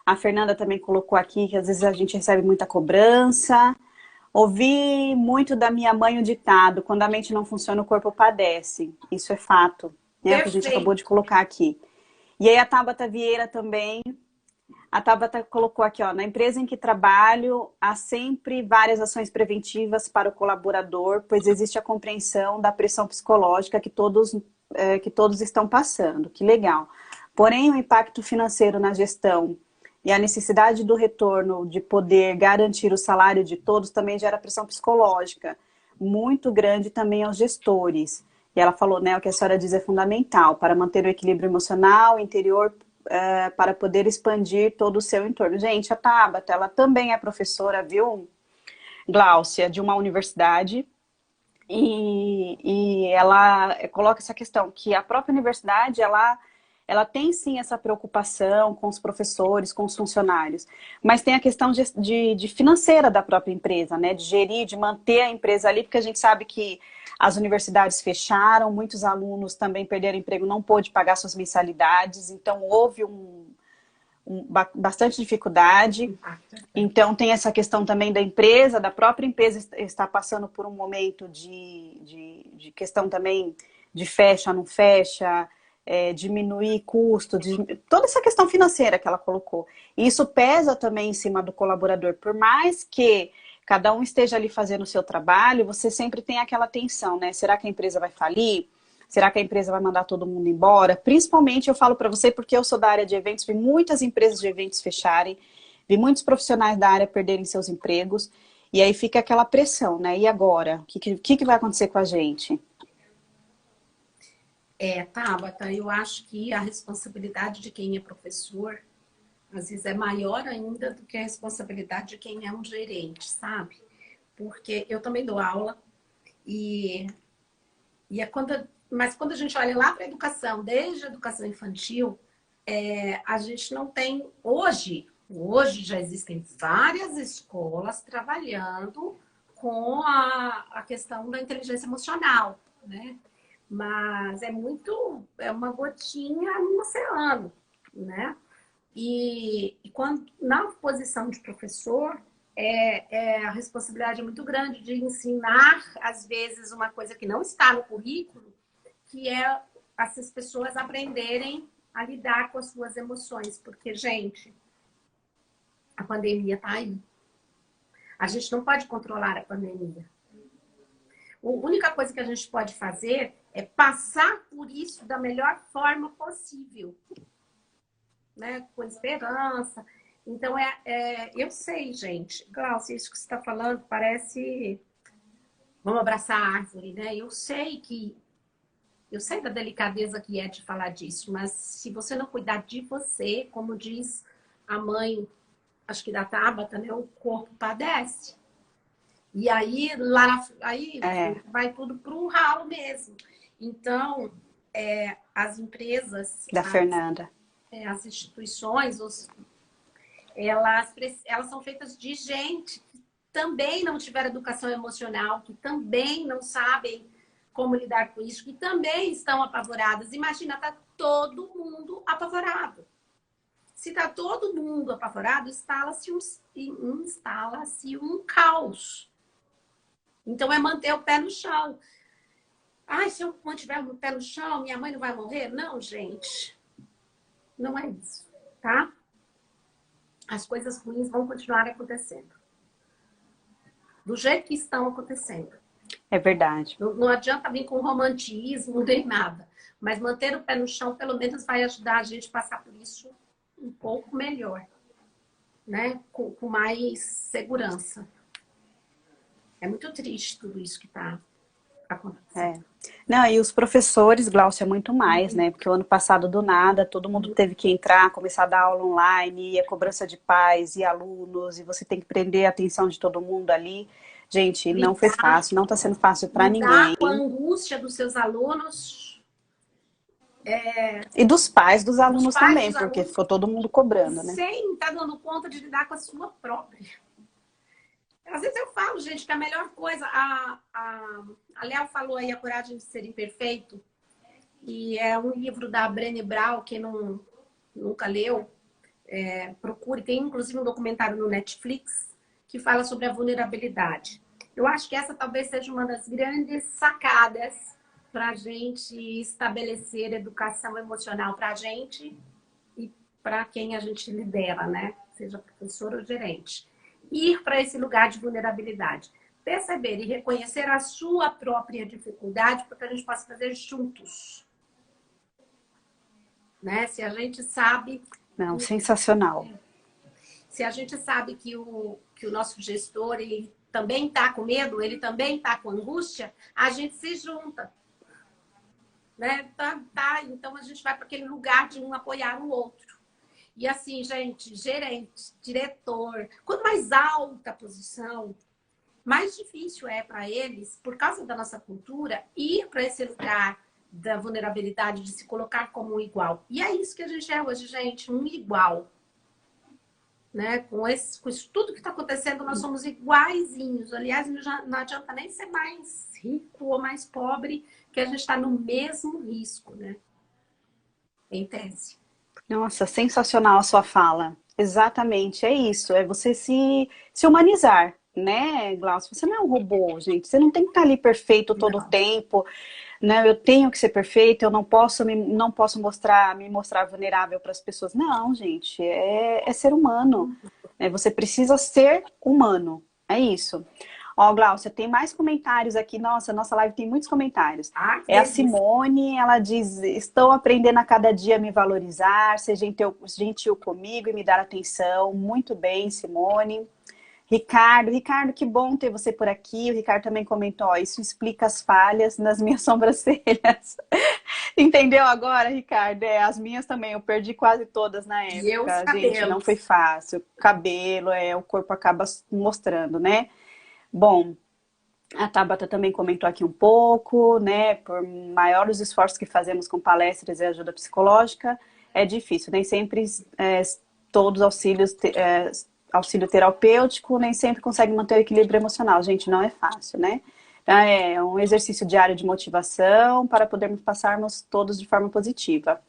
A Fernanda também colocou aqui que às vezes a gente recebe muita cobrança. Ouvi muito da minha mãe o ditado, quando a mente não funciona, o corpo padece. Isso é fato, né? O que a gente acabou de colocar aqui. E aí a Tabata Vieira também, a Tabata colocou aqui, ó, na empresa em que trabalho, há sempre várias ações preventivas para o colaborador, pois existe a compreensão da pressão psicológica que todos estão passando. Que legal. Porém, o impacto financeiro na gestão e a necessidade do retorno de poder garantir o salário de todos também gera pressão psicológica muito grande também aos gestores. E ela falou, né, o que a senhora diz é fundamental para manter o equilíbrio emocional, interior, para poder expandir todo o seu entorno. Gente, a Tabata, ela também é professora, viu, Gláucia, de uma universidade, e ela coloca essa questão, que a própria universidade, ela tem sim essa preocupação com os professores, com os funcionários, mas tem a questão de financeira da própria empresa, né? De gerir, de manter a empresa ali, porque a gente sabe que as universidades fecharam, muitos alunos também perderam emprego, não pôde pagar suas mensalidades, então houve bastante dificuldade. Então tem essa questão também da empresa, da própria empresa está passando por um momento de questão também de fecha, não fecha, diminuir custo, toda essa questão financeira que ela colocou. E isso pesa também em cima do colaborador. Por mais que cada um esteja ali fazendo o seu trabalho, você sempre tem aquela tensão, né? Será que a empresa vai falir? Será que a empresa vai mandar todo mundo embora? Principalmente, eu falo para você, porque eu sou da área de eventos, vi muitas empresas de eventos fecharem, vi muitos profissionais da área perderem seus empregos, e aí fica aquela pressão, né? E agora? O que vai acontecer com a gente?
Tabata, eu acho que a responsabilidade de quem é professor, às vezes, é maior ainda do que a responsabilidade de quem é um gerente, sabe? Porque eu também dou aula e mas quando a gente olha lá para a educação, desde a educação infantil, a gente não tem hoje já existem várias escolas trabalhando com a questão da inteligência emocional, né? Mas é uma gotinha no oceano, né? E quando, na posição de professor, a responsabilidade é muito grande de ensinar, às vezes, uma coisa que não está no currículo, que é essas pessoas aprenderem a lidar com as suas emoções. Porque, gente, a pandemia está aí. A gente não pode controlar a pandemia. A única coisa que a gente pode fazer é passar por isso da melhor forma possível, né? Com esperança. Então, eu sei, gente. Glaucia, isso que você está falando parece... Vamos abraçar a árvore, né? Eu sei da delicadeza que é de falar disso, mas se você não cuidar de você, como diz a mãe, acho que da Tabata, né? O corpo padece. E aí, vai tudo para o ralo mesmo. Então, as empresas,
Da Fernanda.
as instituições, elas são feitas de gente que também não tiveram educação emocional, que também não sabem como lidar com isso, que também estão apavoradas. Imagina, tá todo mundo apavorado. Se está todo mundo apavorado, instala-se um caos. Então, é manter o pé no chão. Ai, se eu mantiver o pé no chão, minha mãe não vai morrer? Não, gente. Não é isso, tá? As coisas ruins vão continuar acontecendo. Do jeito que estão acontecendo.
É verdade.
Não adianta vir com romantismo nem nada. Mas manter o pé no chão, pelo menos, vai ajudar a gente a passar por isso um pouco melhor. Né? Com mais segurança. É muito triste tudo isso que está acontecendo.
Não, e os professores, Glaucia, muito mais, né? Porque o ano passado, do nada, todo mundo teve que entrar, começar a dar aula online, e a cobrança de pais e alunos, e você tem que prender a atenção de todo mundo ali. Gente, não foi fácil, não está sendo fácil para ninguém.
Com a angústia dos seus alunos.
E dos pais dos alunos também, porque ficou todo mundo cobrando, né?
Sem estar dando conta de lidar com a sua própria. Às vezes eu falo, gente, que a melhor coisa... A Léo falou aí, A Coragem de Ser Imperfeito, e é um livro da Brené Brown, quem nunca leu, procure. Tem inclusive um documentário no Netflix que fala sobre a vulnerabilidade. Eu acho que essa talvez seja uma das grandes sacadas para a gente estabelecer educação emocional para a gente e para quem a gente lidera, né? Seja professor ou gerente. Ir para esse lugar de vulnerabilidade. Perceber e reconhecer a sua própria dificuldade para que a gente possa fazer juntos. Né? Se a gente sabe...
Não, sensacional.
Se a gente sabe que o nosso gestor ele também está com medo, ele também está com angústia, a gente se junta. né? Então a gente vai para aquele lugar de um apoiar o outro. E assim, gente, gerente, diretor, quanto mais alta a posição, mais difícil é para eles, por causa da nossa cultura, ir para esse lugar da vulnerabilidade, de se colocar como um igual. E é isso que a gente é hoje, gente, um igual. Né? Com isso tudo que está acontecendo, nós somos iguaizinhos. Aliás, não adianta nem ser mais rico ou mais pobre, que a gente está no mesmo risco, né? Em tese.
Nossa, sensacional a sua fala. Exatamente, é isso. É você se humanizar, né, Glaucio? Você não é um robô, gente. Você não tem que estar ali perfeito todo o
Não.
tempo, né? Eu tenho que ser perfeito, eu não posso me mostrar vulnerável para as pessoas. Não, gente, é ser humano. Você precisa ser humano. É isso. Ó, Glaucia, tem mais comentários aqui. Nossa live tem muitos comentários.
Ah, que
É a
delícia.
Simone, ela diz: estou aprendendo a cada dia a me valorizar, ser gentil comigo e me dar atenção. Muito bem, Simone. Ricardo, que bom ter você por aqui. O Ricardo também comentou: ó, isso explica as falhas nas minhas sobrancelhas. Entendeu agora, Ricardo? As minhas também, eu perdi quase todas na
E eu, os
época. Gente, não foi
cabelos.
fácil. Cabelo, o corpo acaba mostrando, né? Bom, a Tabata também comentou aqui um pouco, né? Por maior os esforços que fazemos com palestras e ajuda psicológica, é difícil. Nem sempre todos auxílio terapêutico, nem sempre consegue manter o equilíbrio emocional. Gente, não é fácil, né? Então, é um exercício diário de motivação para podermos passarmos todos de forma positiva.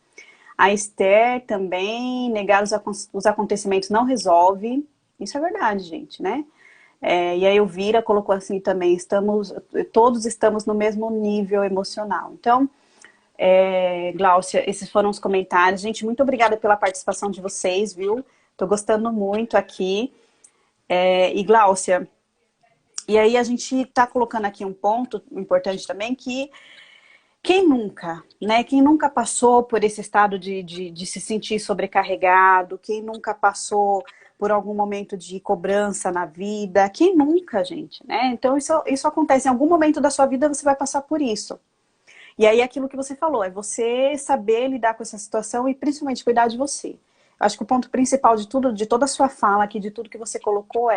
A Esther também, negar os acontecimentos não resolve. Isso é verdade, gente, né? E a Elvira colocou assim também, todos estamos no mesmo nível emocional. Então, Gláucia, esses foram os comentários. Gente, muito obrigada pela participação de vocês, viu? Tô gostando muito aqui. E Gláucia, e aí a gente tá colocando aqui um ponto importante também, que quem nunca, né? Quem nunca passou por esse estado de se sentir sobrecarregado, quem nunca passou por algum momento de cobrança na vida, quem nunca, gente, né? Então isso acontece, em algum momento da sua vida você vai passar por isso. E aí aquilo que você falou, é você saber lidar com essa situação e principalmente cuidar de você. Acho que o ponto principal de tudo, de toda a sua fala aqui, de tudo que você colocou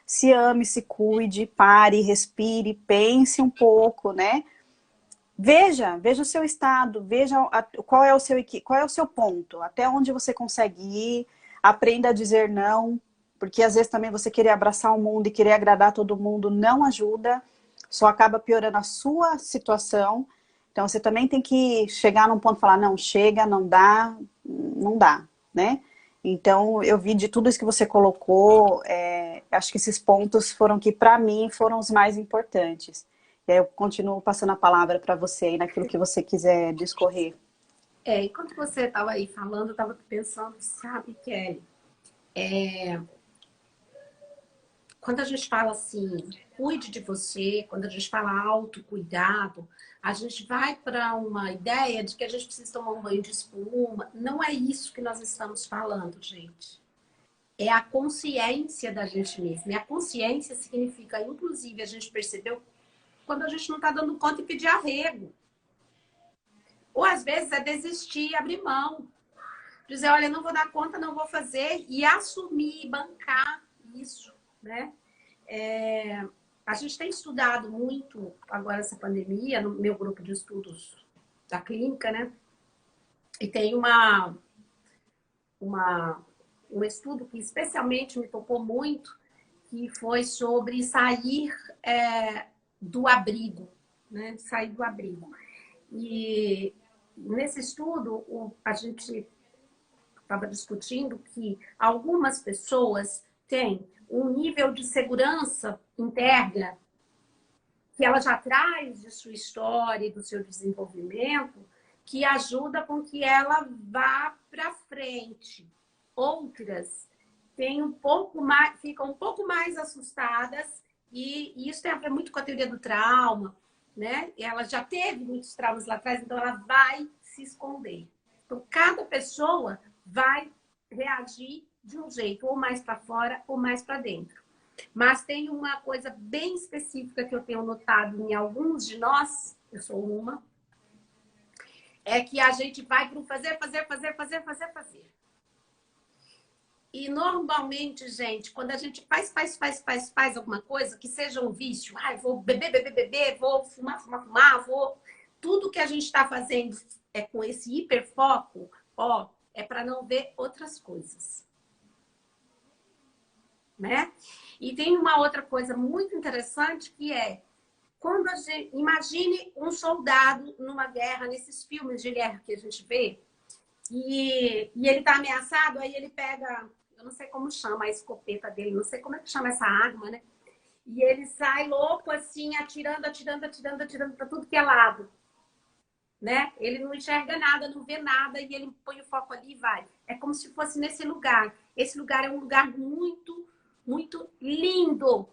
se ame, se cuide, pare, respire, pense um pouco, né? Veja o seu estado, veja qual é o seu ponto, até onde você consegue ir, aprenda a dizer não, porque às vezes também você querer abraçar o mundo e querer agradar todo mundo não ajuda, só acaba piorando a sua situação. Então você também tem que chegar num ponto e falar, não, chega, não dá, não dá, né? Então eu vi de tudo isso que você colocou, acho que esses pontos foram que para mim foram os mais importantes. E aí eu continuo passando a palavra para você aí naquilo que você quiser discorrer.
Enquanto você estava aí falando, eu estava pensando, sabe, Kelly, quando a gente fala assim, cuide de você, quando a gente fala autocuidado, a gente vai para uma ideia de que a gente precisa tomar um banho de espuma. Não é isso que nós estamos falando, gente. É a consciência da gente mesma. E a consciência significa, inclusive, a gente percebeu quando a gente não está dando conta e pedir arrego. Ou às vezes é desistir, abrir mão. Dizer, olha, não vou dar conta, não vou fazer. E assumir, bancar isso, né? A gente tem estudado muito agora essa pandemia, no meu grupo de estudos da clínica, né? E tem um estudo que especialmente me tocou muito, que foi sobre sair do abrigo, né? Sair do abrigo. E nesse estudo, a gente estava discutindo que algumas pessoas têm um nível de segurança interna que ela já traz de sua história e do seu desenvolvimento, que ajuda com que ela vá para frente. Outras têm ficam um pouco mais assustadas, e isso tem a ver muito com a teoria do trauma, né? E ela já teve muitos traumas lá atrás, então ela vai se esconder. Então, cada pessoa vai reagir de um jeito, ou mais para fora ou mais para dentro. Mas tem uma coisa bem específica que eu tenho notado em alguns de nós, eu sou uma, é que a gente vai para o fazer. E normalmente, gente, quando a gente faz alguma coisa, que seja um vício, vou beber, vou fumar, vou... Tudo que a gente está fazendo é com esse hiperfoco, ó, é para não ver outras coisas. Né? E tem uma outra coisa muito interessante que é quando a gente imagine um soldado numa guerra, nesses filmes de guerra que a gente vê, e ele tá ameaçado, aí ele pega, eu não sei como chama a escopeta dele, não sei como é que chama essa arma, né? E ele sai louco assim, atirando para tudo que é lado, né? Ele não enxerga nada, não vê nada, e ele põe o foco ali e vai. É como se fosse nesse lugar. Esse lugar é um lugar muito, muito lindo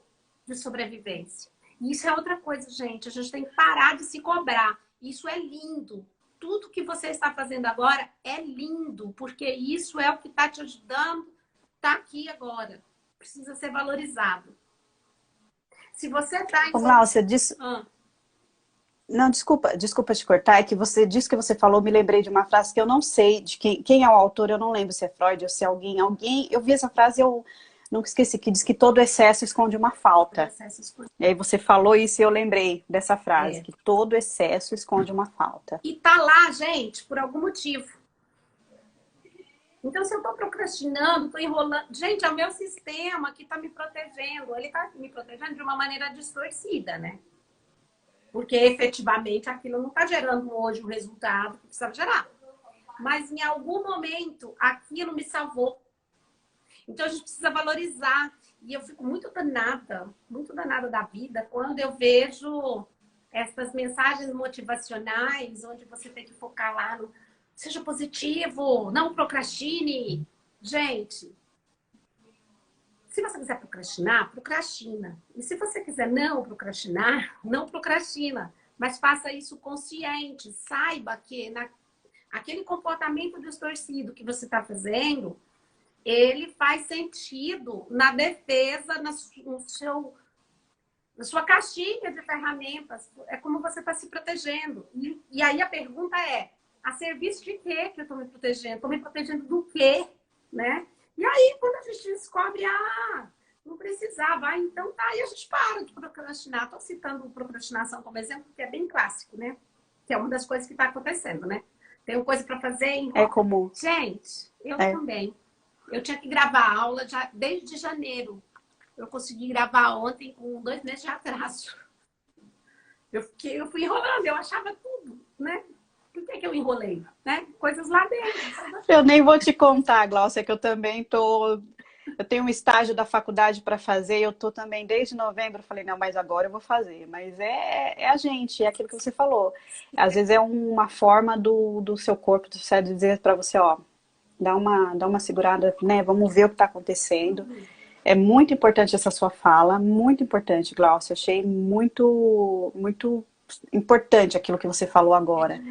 de sobrevivência. E isso é outra coisa, gente. A gente tem que parar de se cobrar. Isso é lindo. Tudo que você está fazendo agora é lindo, porque isso é o que está te ajudando, está aqui agora. Precisa ser valorizado. Se você está em...
Glaucia, disse... Não, desculpa te cortar, é que você disse que você falou, me lembrei de uma frase que eu não sei de quem é o autor, eu não lembro se é Freud ou se é alguém, eu vi essa frase e eu nunca esqueci, que diz que todo excesso esconde uma falta. E aí você falou isso e eu lembrei dessa frase, que todo excesso esconde uma falta.
E tá lá, gente, por algum motivo. Então, se eu tô procrastinando, tô enrolando... Gente, é o meu sistema que tá me protegendo. Ele tá me protegendo de uma maneira distorcida, né? Porque, efetivamente, aquilo não está gerando hoje o resultado que precisava gerar. Mas, em algum momento, aquilo me salvou. Então, a gente precisa valorizar. E eu fico muito danada da vida quando eu vejo essas mensagens motivacionais, onde você tem que focar lá no seja positivo, não procrastine. Gente, se você quiser procrastinar, procrastina. E se você quiser não procrastinar, não procrastina. Mas faça isso consciente. Saiba que aquele comportamento distorcido que você está fazendo, ele faz sentido na defesa, na sua caixinha de ferramentas. É como você está se protegendo. E aí a pergunta é, a serviço de quê que eu estou me protegendo? Estou me protegendo do quê? Né? E aí, quando a gente descobre, não precisava, então tá, aí a gente para de procrastinar. Estou citando procrastinação como exemplo, que é bem clássico, né? Que é uma das coisas que está acontecendo, né? Tenho coisa para fazer.
É comum.
Gente, eu também. Eu tinha que gravar a aula já desde janeiro. Eu consegui gravar ontem com 2 meses de atraso. Eu fui enrolando, eu achava tudo, né? Por que eu enrolei? Né? Coisas lá dentro.
Eu nem vou te contar, Glaucia, que eu também eu tenho um estágio da faculdade para fazer, eu tô também desde novembro, falei, não, mas agora eu vou fazer. Mas é a gente, é aquilo que você falou. Às vezes é uma forma do seu corpo, do cérebro, dizer para você, ó, dá uma segurada, né? Vamos ver o que está acontecendo. É muito importante essa sua fala, muito importante, Glaucia. Achei muito, muito importante aquilo que você falou agora.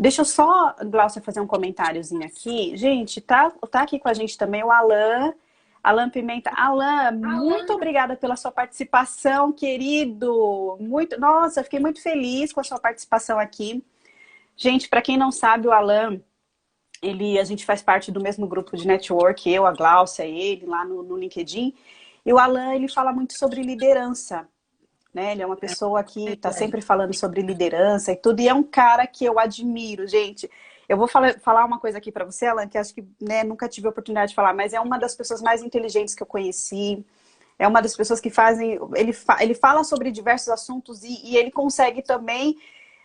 Deixa eu só, Glaucia, fazer um comentáriozinho aqui. Gente, tá aqui com a gente também o Alan Pimenta. Alan, muito obrigada pela sua participação, querido. Nossa, fiquei muito feliz com a sua participação aqui. Gente, para quem não sabe, o Alan, a gente faz parte do mesmo grupo de network, eu, a Glaucia, ele, lá no LinkedIn. E o Alan, ele fala muito sobre liderança. Né? Ele é uma pessoa que está sempre falando sobre liderança e tudo, e é um cara que eu admiro, gente. Eu vou falar uma coisa aqui para você, Alan, que acho que nunca tive a oportunidade de falar, mas é uma das pessoas mais inteligentes que eu conheci, é uma das pessoas que fazem... Ele fala sobre diversos assuntos e ele consegue também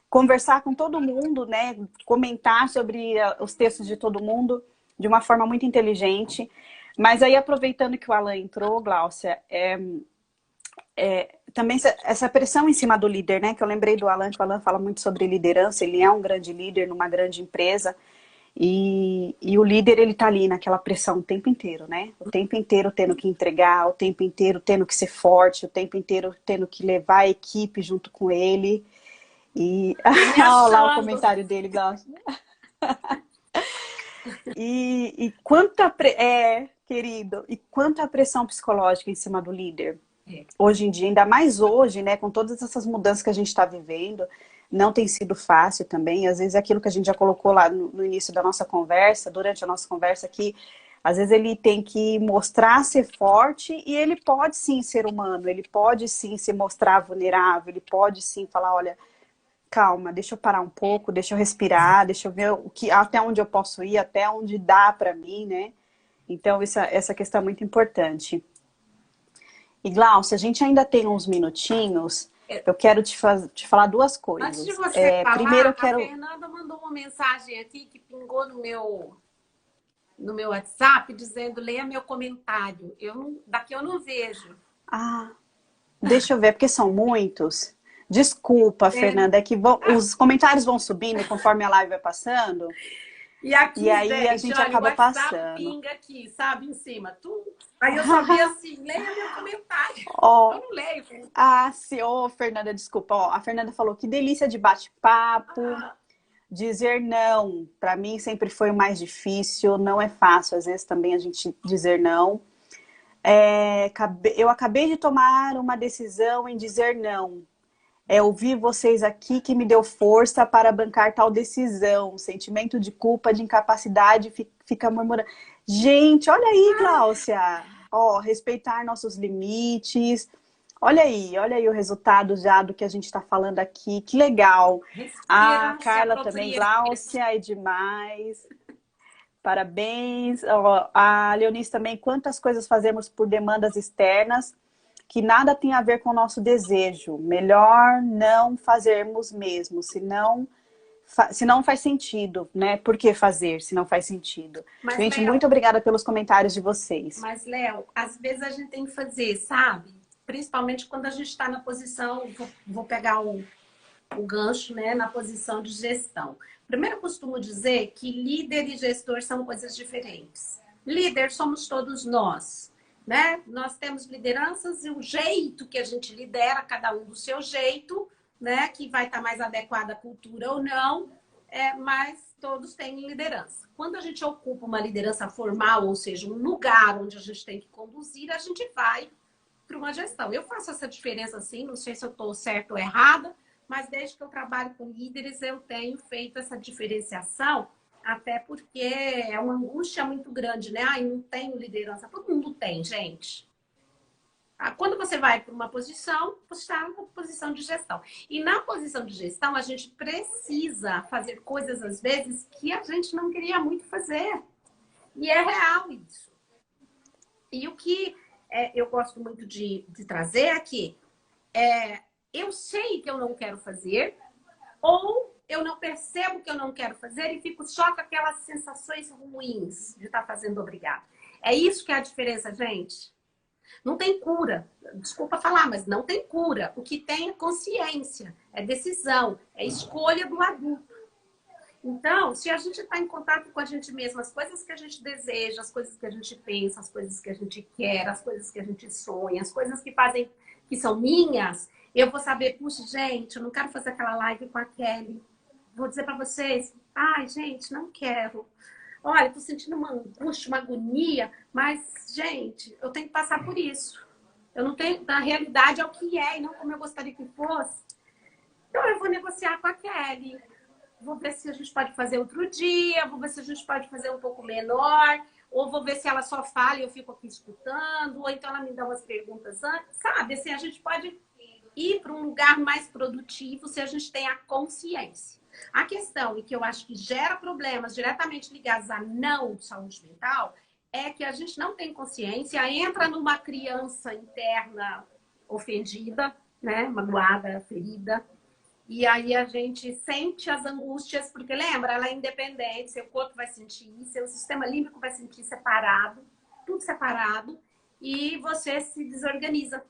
conversar com todo mundo, né? Comentar sobre os textos de todo mundo de uma forma muito inteligente. Mas aí, aproveitando que o Alan entrou, Glaucia, também essa pressão em cima do líder, né? Que eu lembrei do Alan, que o Alan fala muito sobre liderança, ele é um grande líder numa grande empresa, e o líder, ele tá ali naquela pressão o tempo inteiro, né? O tempo inteiro tendo que entregar, o tempo inteiro tendo que ser forte, o tempo inteiro tendo que levar a equipe junto com ele. E olha lá o comentário dele, Glaucia. E querido, e quanta pressão psicológica em cima do líder. Hoje em dia, ainda mais hoje, né, com todas essas mudanças que a gente está vivendo, não tem sido fácil também. Às vezes é aquilo que a gente já colocou lá no início da nossa conversa, durante a nossa conversa aqui, às vezes ele tem que mostrar ser forte e ele pode sim ser humano, ele pode sim se mostrar vulnerável, ele pode sim falar, olha, calma, deixa eu parar um pouco, deixa eu respirar, deixa eu ver até onde eu posso ir, até onde dá para mim, né? Então, essa questão é muito importante. E, Glaucia, a gente ainda tem uns minutinhos, eu quero te falar duas
Antes de
coisas.
você
Primeiro, eu
falar, a
quero...
Fernanda mandou uma mensagem aqui que pingou no meu WhatsApp dizendo: leia meu comentário. Daqui eu não vejo.
Ah, deixa eu ver, porque são muitos. Desculpa,
É.
Fernanda, é que os comentários vão subindo conforme a live vai passando,
E
e
aqui,
aí a
gente,
gente
olha, o
acaba
WhatsApp
passando.
pinga aqui, sabe, em cima. Aí eu só vi assim: leia meu comentário. Eu
Ó,
não leio.
sim, ô, Fernanda, desculpa. Ó, a Fernanda falou que delícia de bate-papo. Dizer não, para mim sempre foi o mais difícil, não é fácil, às vezes também a gente dizer não. Eu acabei de tomar uma decisão em dizer não. Ouvir vocês aqui que me deu força para bancar tal decisão. Sentimento de culpa, de incapacidade, fica murmurando. Gente, olha aí, Gláucia. Ó, respeitar nossos limites. Olha aí o resultado já do que a gente está falando aqui. Que legal. A
Respira, se
Carla também,
apropria.
Gláucia, é demais. Parabéns. Ó, a Leonice também, quantas coisas fazemos por demandas externas que nada tem a ver com o nosso desejo. Melhor não fazermos mesmo, se não faz sentido, né? Por que fazer se não faz sentido?
Mas,
Gente,
Léo,
muito obrigada pelos comentários de vocês.
Às vezes a gente tem que fazer, sabe? Principalmente quando a gente está na posição, vou pegar o gancho, né, na posição de gestão. Primeiro, eu costumo dizer que líder e gestor são coisas diferentes. Líder somos todos nós, né? Nós temos lideranças e o jeito que a gente lidera, cada um do seu jeito, né, que vai estar mais adequado à cultura ou não, mas todos têm liderança. Quando a gente ocupa uma liderança formal, ou seja, um lugar onde a gente tem que conduzir, a gente vai para uma gestão. Eu faço essa diferença assim, não sei se eu estou certa ou errada, mas desde que eu trabalho com líderes, eu tenho feito essa diferenciação, até porque é uma angústia muito grande, né? Ai, não tenho liderança. Todo mundo tem, gente. Quando você vai para uma posição, você está numa posição de gestão. E na posição de gestão, a gente precisa fazer coisas, às vezes, que a gente não queria muito fazer. E é real isso. E o que eu gosto muito de trazer aqui eu sei que eu não quero fazer, ou eu não percebo que eu não quero fazer e fico só com aquelas sensações ruins de estar fazendo obrigado. É isso que é a diferença, gente. Não tem cura. Desculpa falar, mas não tem cura. O que tem é consciência, é decisão, é escolha do adulto. Então, se a gente está em contato com a gente mesmo, as coisas que a gente deseja, as coisas que a gente pensa, as coisas que a gente quer, as coisas que a gente sonha, as coisas que são minhas, eu vou saber, puxa, gente, eu não quero fazer aquela live com a Kelly. Vou dizer para vocês, ai, gente, não quero. Olha, tô sentindo uma angústia, uma agonia, mas, gente, eu tenho que passar por isso. Eu não tenho, na realidade, é o que é e não como eu gostaria que fosse. Então, eu vou negociar com a Kelly. Vou ver se a gente pode fazer outro dia, vou ver se a gente pode fazer um pouco menor, ou vou ver se ela só fala e eu fico aqui escutando, ou então ela me dá umas perguntas antes, sabe? Assim, a gente pode ir para um lugar mais produtivo se a gente tem a consciência. A questão, e que eu acho que gera problemas diretamente ligados a não saúde mental, é que a gente não tem consciência, entra numa criança interna ofendida, né? Magoada, ferida. E aí a gente sente as angústias, porque lembra, ela é independente, seu corpo vai sentir, seu sistema límbico vai sentir separado, tudo separado, e você se desorganiza.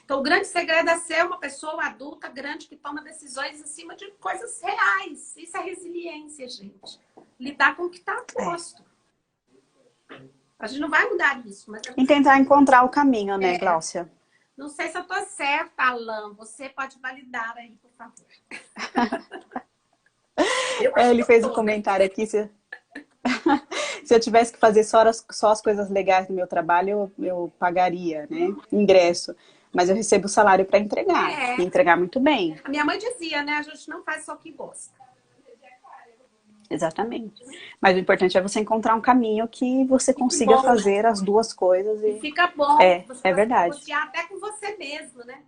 Então, o grande segredo é ser uma pessoa adulta, grande, que toma decisões em cima de coisas reais. Isso é resiliência, gente. Lidar com o que está posto. A gente não vai mudar isso. Mas
E tentar encontrar o caminho, né, Gláucia?
Não sei se eu tô certa, Alan. Você pode validar aí, por favor.
Ele fez um comentário aqui. Se eu tivesse que fazer só as coisas legais do meu trabalho, eu pagaria, né? Ingresso. mas eu recebo o salário para entregar, e entregar muito bem.
A minha mãe dizia, né? A gente não faz só o que gosta.
Exatamente. Mas o importante é você encontrar um caminho que você
Fica
consiga
bom.
fazer as duas coisas.
E fica bom.
É,
Você
é
pode
verdade.
negociar até com você mesmo, né?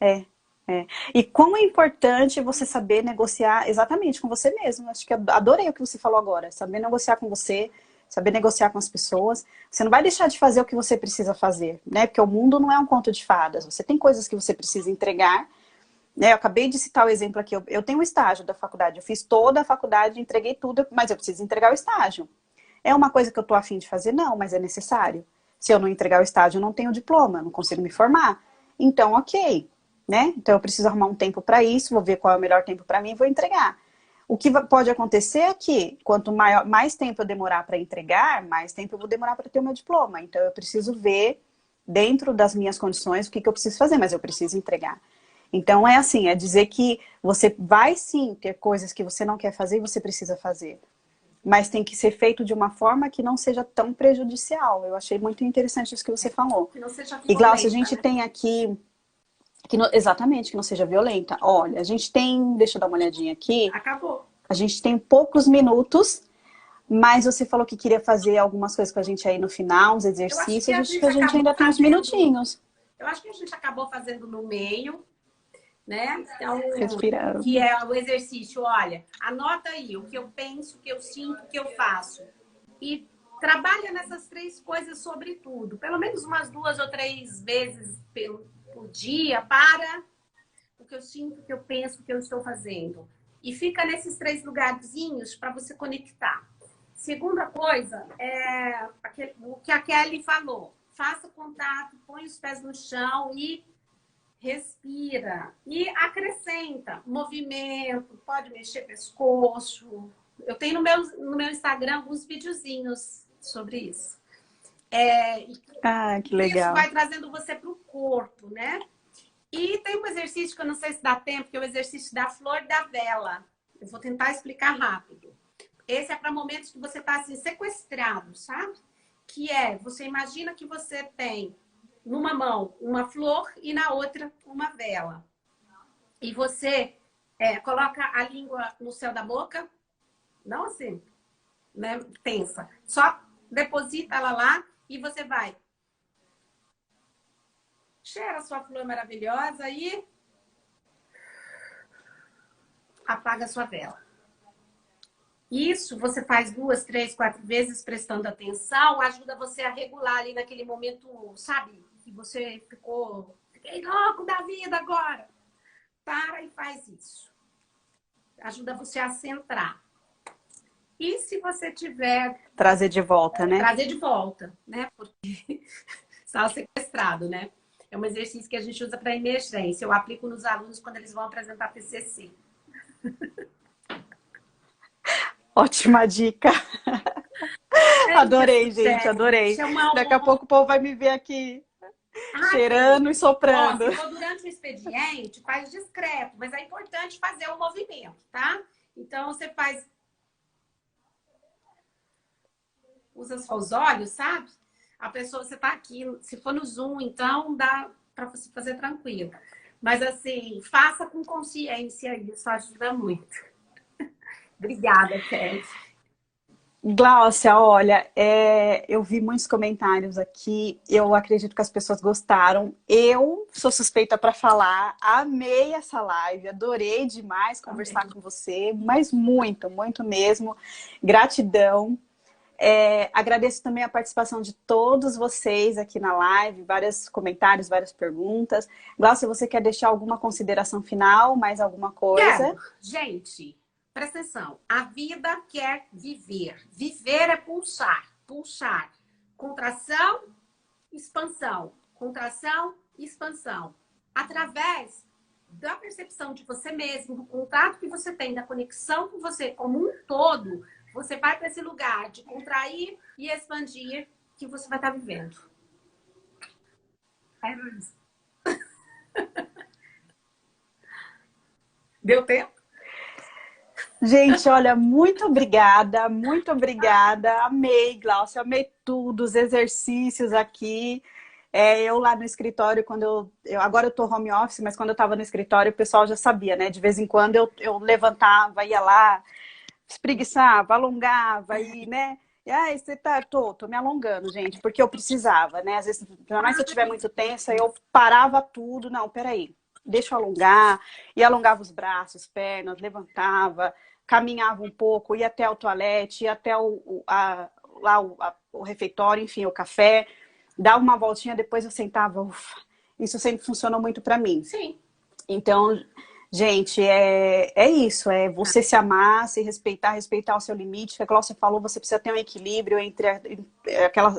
É, é. E como é importante você saber negociar exatamente com você mesmo. Acho que eu adorei o que você falou agora. Saber negociar com você, saber negociar com as pessoas. Você não vai deixar de fazer o que você precisa fazer, né? Porque o mundo não é um conto de fadas. Você tem coisas que você precisa entregar, né? Eu acabei de citar o exemplo aqui. Eu tenho um estágio da faculdade. Eu fiz toda a faculdade, entreguei tudo, mas eu preciso entregar o estágio. É uma coisa que eu tô afim de fazer? Não, mas é necessário. Se eu não entregar o estágio, eu não tenho diploma, eu não consigo me formar. Então, ok, né? Então eu preciso arrumar um tempo para isso, vou ver qual é o melhor tempo para mim e vou entregar. O que pode acontecer é que quanto mais tempo eu demorar para entregar, mais tempo eu vou demorar para ter o meu diploma. Então eu preciso ver dentro das minhas condições o que eu preciso fazer, mas eu preciso entregar. Então é assim, é dizer que você vai sim ter coisas que você não quer fazer e você precisa fazer. Mas tem que ser feito de uma forma que não seja tão prejudicial. Eu achei muito interessante isso que você falou.
Que não seja
E Glaucia, a gente
né?
tem aqui exatamente, que não seja violenta. Olha, a gente tem, deixa eu dar uma olhadinha aqui.
Acabou.
A gente tem poucos minutos, mas você falou que queria fazer algumas coisas com a gente aí no final, uns exercícios. Acho que a gente ainda tem uns minutinhos.
Eu acho que a gente acabou fazendo no meio, né? Então,
respirando.
Que é o exercício. Olha, anota aí o que eu penso, o que eu sinto, o que eu faço. E trabalha nessas 3 coisas sobretudo. Pelo menos umas 2 ou 3 vezes por dia para o que eu sinto, o que eu penso, o que eu estou fazendo. E fica nesses 3 lugarzinhos para você conectar. Segunda coisa, o que a Kelly falou. Faça contato, põe os pés no chão e respira. E acrescenta movimento, pode mexer pescoço. Eu tenho no meu Instagram alguns videozinhos sobre isso.
Que legal.
Isso vai trazendo você para o corpo, né? E tem um exercício que eu não sei se dá tempo, que é o exercício da flor da vela. Eu vou tentar explicar rápido. Esse é para momentos que você está assim, sequestrado, sabe? Que você imagina que você tem numa mão uma flor e na outra uma vela. E você coloca a língua no céu da boca, não assim, né? Tensa. Só deposita ela lá e você vai. Cheira a sua flor maravilhosa e apaga a sua vela. Isso você faz 2, 3, 4 vezes prestando atenção, ajuda você a regular ali naquele momento, sabe? Que você fiquei louco da vida agora. Para e faz isso. Ajuda você a centrar. E se você tiver...
Trazer de volta, né?
Trazer de volta, né? Porque estava sequestrado, né? É um exercício que a gente usa para emergência. Eu aplico nos alunos quando eles vão apresentar TCC.
Ótima dica. Adorei, gente, adorei. Daqui a pouco o povo vai me ver aqui cheirando e soprando.
Se for durante o expediente, faz discreto, mas é importante fazer o movimento, tá? Então, você faz... Usa só os olhos, sabe? A pessoa, você tá aqui, se for no Zoom, então dá para você fazer tranquilo. Mas, assim, faça com consciência, isso ajuda muito. Obrigada, Kelly.
Gláucia, olha, eu vi muitos comentários aqui, eu acredito que as pessoas gostaram. Eu sou suspeita para falar, amei essa live, adorei demais conversar com você, mas muito, muito mesmo. Gratidão. Agradeço também a participação de todos vocês aqui na live, vários comentários, várias perguntas. Gláucia, você quer deixar alguma consideração final, mais alguma coisa?
Quero. Gente, presta atenção. A vida quer viver. Viver é pulsar. Pulsar. Contração, expansão. Contração, expansão. Através da percepção de você mesmo, do contato que você tem, da conexão com você como um todo, você vai para esse lugar de contrair e expandir que você vai estar vivendo. Deu tempo?
Gente, olha, muito obrigada, muito obrigada. Amei, Gláucia, amei tudo, os exercícios aqui. Eu lá no escritório, quando agora eu tô home office, mas quando eu tava no escritório, o pessoal já sabia, né? De vez em quando eu levantava, ia lá, espreguiçava, alongava e, né? E aí, você tá, tô me alongando, gente, porque eu precisava, né? Às vezes, ainda mais se eu estiver muito tensa, eu parava tudo. Não, peraí, deixa eu alongar. E alongava os braços, pernas, levantava, caminhava um pouco, ia até o toalete, ia até o refeitório, enfim, o café, dava uma voltinha, depois eu sentava. Ufa, isso sempre funcionou muito para mim.
Sim.
Então, gente, é isso, é você se amar, se respeitar, respeitar o seu limite. Que a Cláudia falou, você precisa ter um equilíbrio entre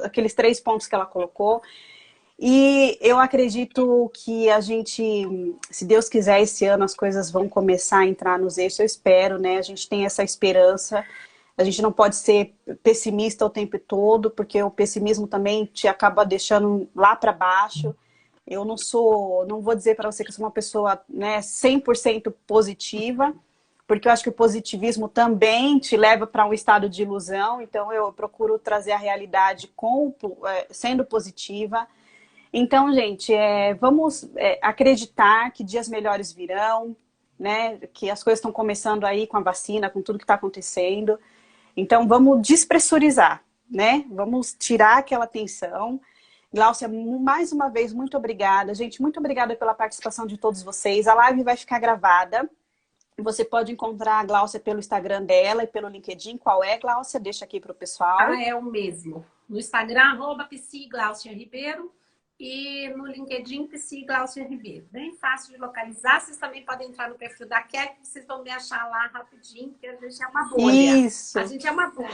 aqueles 3 pontos que ela colocou. E eu acredito que a gente, se Deus quiser, esse ano as coisas vão começar a entrar nos eixos, eu espero, né? A gente tem essa esperança. A gente não pode ser pessimista o tempo todo, porque o pessimismo também te acaba deixando lá para baixo. Eu não vou dizer para você que eu sou uma pessoa, né, 100% positiva, porque eu acho que o positivismo também te leva para um estado de ilusão, então eu procuro trazer a realidade sendo positiva. Então, gente, vamos acreditar que dias melhores virão, né, que as coisas estão começando aí com a vacina, com tudo que está acontecendo. Então, vamos despressurizar, né? Vamos tirar aquela tensão. Gláucia, mais uma vez, muito obrigada. Gente, muito obrigada pela participação de todos vocês. A live vai ficar gravada. Você pode encontrar a Gláucia pelo Instagram dela e pelo LinkedIn. Qual é, Gláucia? Deixa aqui para o pessoal.
É o mesmo. No Instagram, @psi_Glaucia_Ribeiro e no LinkedIn, psi_Glaucia_Ribeiro. Bem fácil de localizar. Vocês também podem entrar no perfil da Kelly, que vocês vão me achar lá rapidinho, porque a gente é uma bolha.
Isso.
A gente é uma bolha.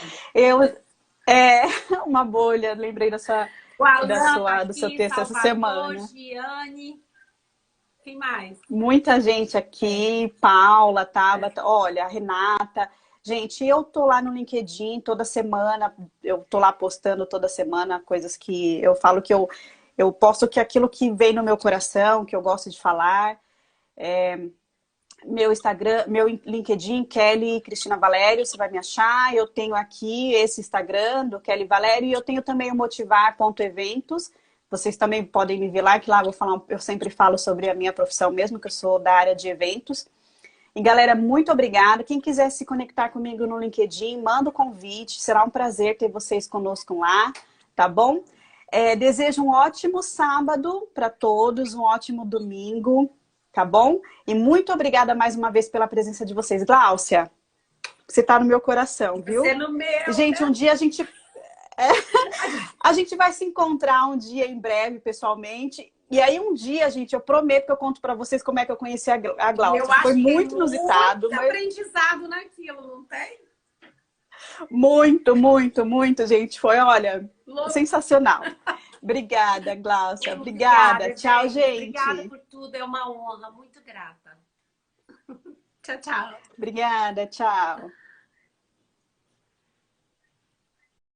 Uma bolha. Lembrei do seu texto essa semana.
Giane. Quem mais?
Muita gente aqui, Paula, Tabata, olha, a Renata. Gente, eu tô lá no LinkedIn toda semana, eu tô lá postando toda semana coisas que eu falo que eu posto que aquilo que vem no meu coração, que eu gosto de falar. Meu Instagram, meu LinkedIn, Kelly Cristina Valério, você vai me achar. Eu tenho aqui esse Instagram do Kelly Valério e eu tenho também o motivar.eventos. Vocês também podem me ver lá, que lá eu sempre falo sobre a minha profissão mesmo, que eu sou da área de eventos. E galera, muito obrigada. Quem quiser se conectar comigo no LinkedIn, manda o convite. Será um prazer ter vocês conosco lá, tá bom? Desejo um ótimo sábado para todos, um ótimo domingo, tá bom? E muito obrigada mais uma vez pela presença de vocês. Gláucia, você tá no meu coração, viu?
Você no meu.
Gente, um dia a gente vai se encontrar um dia em breve, pessoalmente. E aí um dia, gente, eu prometo que eu conto para vocês como é que eu conheci a Gláucia. Foi muito inusitado.
Muito aprendizado naquilo, não tem?
Muito, muito, muito, gente. Foi, olha, sensacional. Obrigada, Gláucia. Obrigada. Tchau, gente.
Obrigada por tudo. É uma honra. Muito grata. Tchau, tchau.
Obrigada. Tchau.